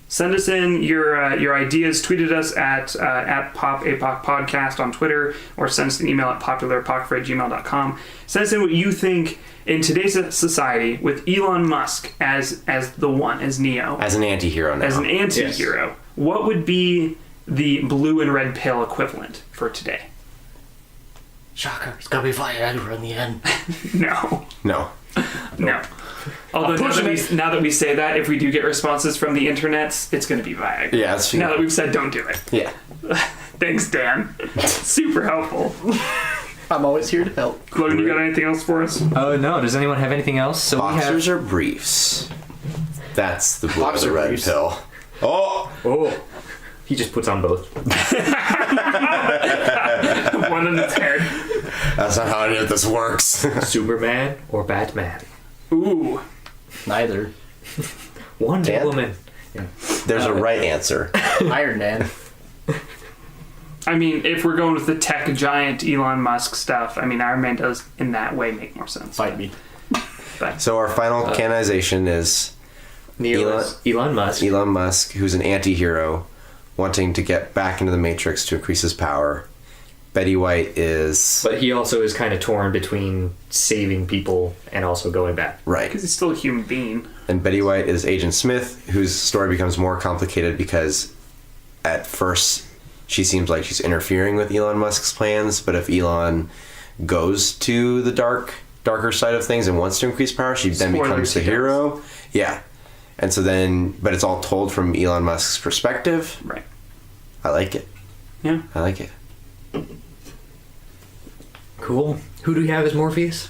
Send us in your ideas. Tweet at us at PopApoc Podcast on Twitter, or send us an email at popularopocrypha@gmail.com. Send us in what you think in today's society with Elon Musk as the one, as Neo, as an anti-hero now. as an anti-hero. What would be the blue and red pill equivalent for today? Shocker, it's gonna be Viagra in the end. No. No. No. Although now that we say that, if we do get responses from the internets, it's going to be Viagra. Yeah, that's Now that we've said don't do it. yeah. Thanks, Dan. Super helpful. I'm always here to help. Logan, you got anything else for us? Oh no! Does anyone have anything else? So Boxers or briefs? That's the blue or Boxer the red briefs. pill. Oh, Oh, he just puts on both. One in his head. that's That's not how any of this works. Superman or Batman? Ooh. Neither. Wonder Dan? Woman. There's a right answer. Iron Man. I mean, if we're going with the tech giant Elon Musk stuff, I mean, Iron Man does in that way make more sense. Fight me. But So our final canonization is Elon Musk. Elon Musk, who's an anti-hero, wanting to get back into the Matrix to increase his power. Betty White is... But he also is kind of torn between saving people and also going back. Right. because he's still a human being. And Betty White is Agent Smith, whose story becomes more complicated because at first she seems like she's interfering with Elon Musk's plans, but if Elon goes to the darker side of things and wants to increase power, she then Spoilers, becomes the he does. hero. Yeah. And so then, but it's all told from Elon Musk's perspective. Right. I like it. Yeah. I like it. Cool. Who do we have as Morpheus?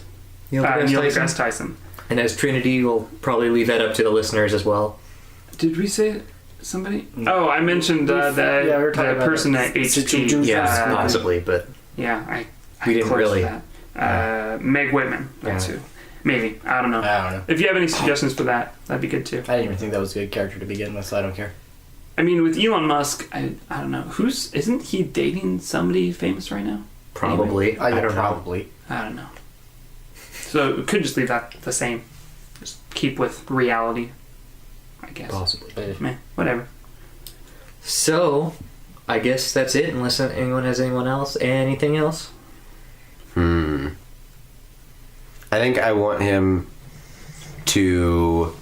Neil deGrasse Neil Tyson? deGrasse Tyson. And as Trinity, we'll probably leave that up to the listeners as well. Did we say somebody? Oh, I mentioned we were the talking about person it. at HP. Situation. Yeah, Uh, possibly, but Yeah, I We didn't close really. That. Meg Whitman. That's Yeah. who. Maybe. I don't know. I don't know. If you have any suggestions for that, that'd be good too. I didn't even think that was a good character to begin with, so I don't care. I mean, with Elon Musk, I don't know. Isn't he dating somebody famous right now? probably. I don't know. Probably. I don't know. So we could just leave that the same. Just keep with reality, I guess. Possibly. Meh, whatever. So, I guess that's it, unless anyone has anything else? I think I want him to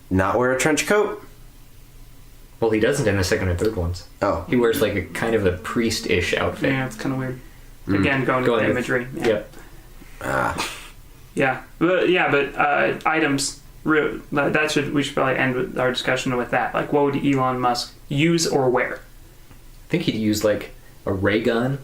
not wear a trench coat. Well, he doesn't in the second and third ones. Oh. He wears like a kind of a priest-ish outfit. Yeah, it's kind of weird. Again, going Going with with- imagery. Yeah. Yep. Yeah, but items. We should probably end with our discussion with that. Like, what would Elon Musk use or wear? I think he'd use like a ray gun,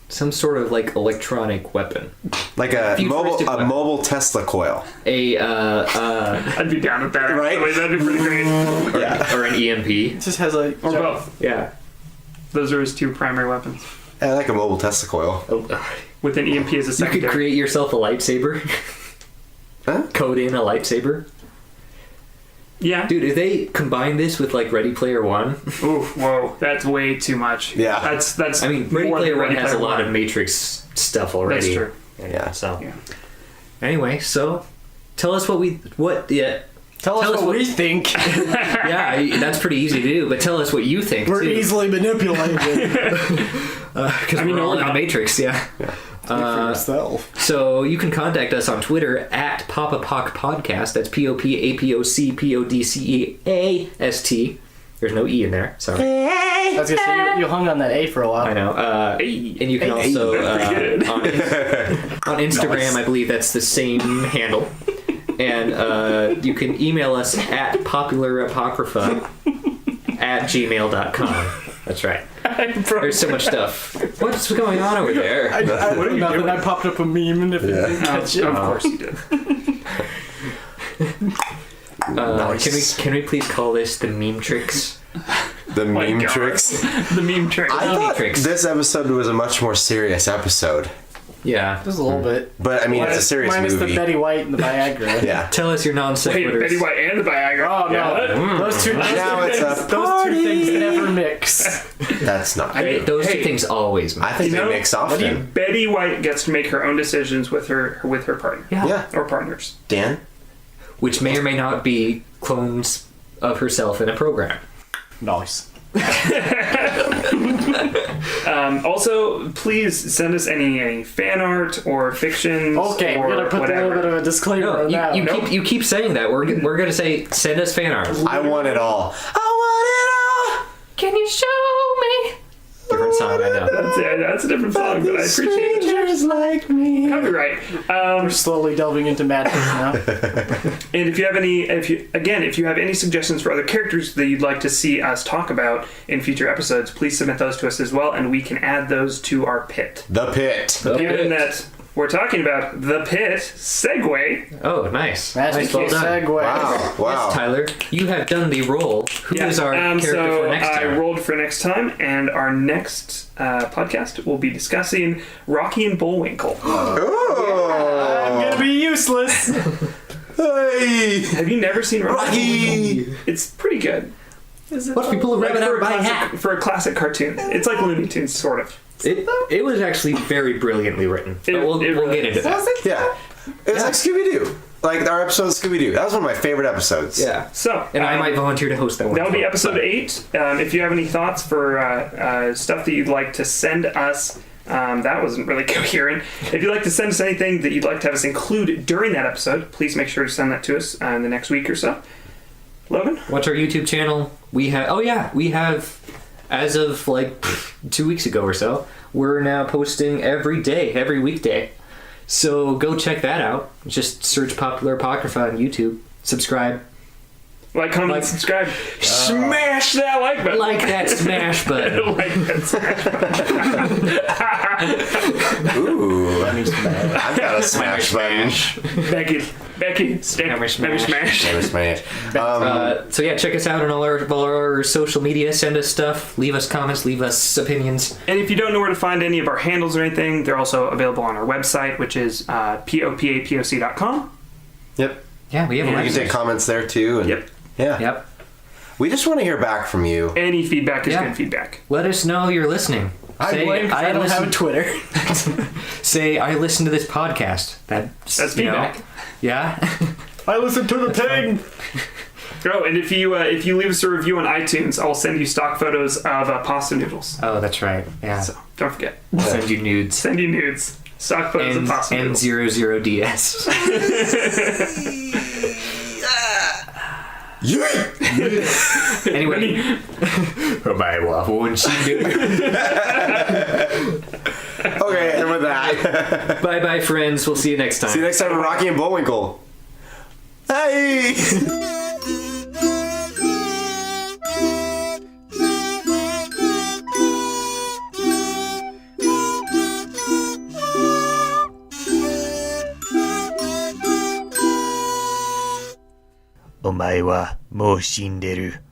some sort of like electronic weapon. Like a Futuristic weapon. mobile Tesla coil. I'd be down with that. Right? Actually. That'd be pretty great. Or an EMP. It just has a Or both. Yeah. Those are his two primary weapons. I like a mobile Tesla coil. With an EMP as a You could secondary. create yourself a lightsaber. Huh? Code in a lightsaber. Yeah. Dude, if they combine this with like Ready Player One, Ooh, whoa, that's way too much. Yeah. That's. I mean, Ready more than Player One Ready has a Player lot One. of Matrix stuff already. That's true. Yeah. So Yeah. anyway, so tell us Tell Tell us what we think. yeah, that's pretty easy to do, but tell us what you think. We're too. easily manipulated. Because I mean, we're all we're in the not. Matrix, yeah. For yourself. So you can contact us on Twitter at PopaPoc Podcast. That's POPAPOCPODCEAST. There's no E in there. Sorry. I was gonna say, you hung on that A for a while. I know. Hey. And you can also That's on Instagram, I believe that's the same handle. And you can email us at popularapocrypha@gmail.com. That's right. There's so much stuff. What's going on over there? What are you Nothing. doing? I popped up a meme and if you didn't catch it. Of course you did. Can we please call this the meme tricks? The My meme God. tricks. The meme trick. I thought Matrix. this episode was a much more serious episode. Yeah. Just a little bit. But I mean, it's a serious Minus movie. the Betty White and the Viagra. Yeah. Tell us your non Wait, sequiturs. Betty White and the Viagra. Oh no, Yeah. those two. Now it's a Those two party. things never mix. That's not. Those two Hey. things always. I think You know, they mix often. Betty White gets to make her own decisions with her partner. Yeah. Or partners. Dan? Which may or may not be clones of herself in a program. Nice. Also, please send us any fan art or fictions. Okay, or we're gonna put a whatever. little bit of a disclaimer No, on that. you one. keep saying that. We're gonna say send us fan art. I want it all. I want it all. Can you show me? Different song, I know. That's a different song, but I appreciate it. Strangers like me. Copyright. We're slowly delving into madness now. And if you have any suggestions for other characters that you'd like to see us talk about in future episodes, please submit those to us as well, and we can add those to our pit. The Pit. Given that we're talking about The Pit Segway. Oh, nice. Magic Nice, well done. segue. Wow. Wow. Yes, Tyler, you have done the role. Who is our character so for next I time? rolled for next time, and our next podcast will be discussing Rocky and Bullwinkle. Oh. I'm gonna be useless. Hey. Have you never seen Rocky? Rocky. It's pretty good. What if we pull a rabbit out of my hat? For a classic cartoon. It's like Looney Tunes, sort of. It was actually very brilliantly written. But we'll get into that. Yeah. It was like Scooby-Doo. Like our episode of Scooby-Doo. That was one of my favorite episodes. Yeah. So, And I might volunteer to host that one. that'll be episode 8. If you have any thoughts for stuff that you'd like to send us, that wasn't really coherent. If you'd like to send us anything that you'd like to have us include during that episode, please make sure to send that to us in the next week or so. Logan? Watch our YouTube channel. We have, as of like 2 weeks ago or so, we're now posting every day, every weekday. So go check that out. Just search Popular Apocrypha on YouTube. Subscribe. Like, comment, Like- subscribe. Smash that like button. Like that smash button. Like that smash button. Ooh. That means bad. I've got a smash button. Becky, stick. Hammer Hammer smash. smash. Never smash. So yeah, check us out on all our social media. Send us stuff. Leave us comments. Leave us opinions. And if you don't know where to find any of our handles or anything, they're also available on our website, which is popapoc.com. Yep. Yeah, we have a You can take website. comments there too. And Yep. Yeah. Yep. We just want to hear back from you. Any feedback is Yeah. good feedback. Let us know you're listening. I blame 'cause I don't have a Twitter. Say I listen to this podcast. That's you know, feedback. yeah. I listen to the pig. Oh, and if you leave us a review on iTunes, I'll send you stock photos of pasta noodles. Oh, that's right. Yeah. So don't forget. Send you nudes. Send you nudes. Stock photos of pasta And noodles. 00DS. Yeah. Anyway. My waffle and Okay, and with that, Bye bye, friends. We'll see you next time. see you next time in Rocky and Bullwinkle. Hey. お前はもう死んでる。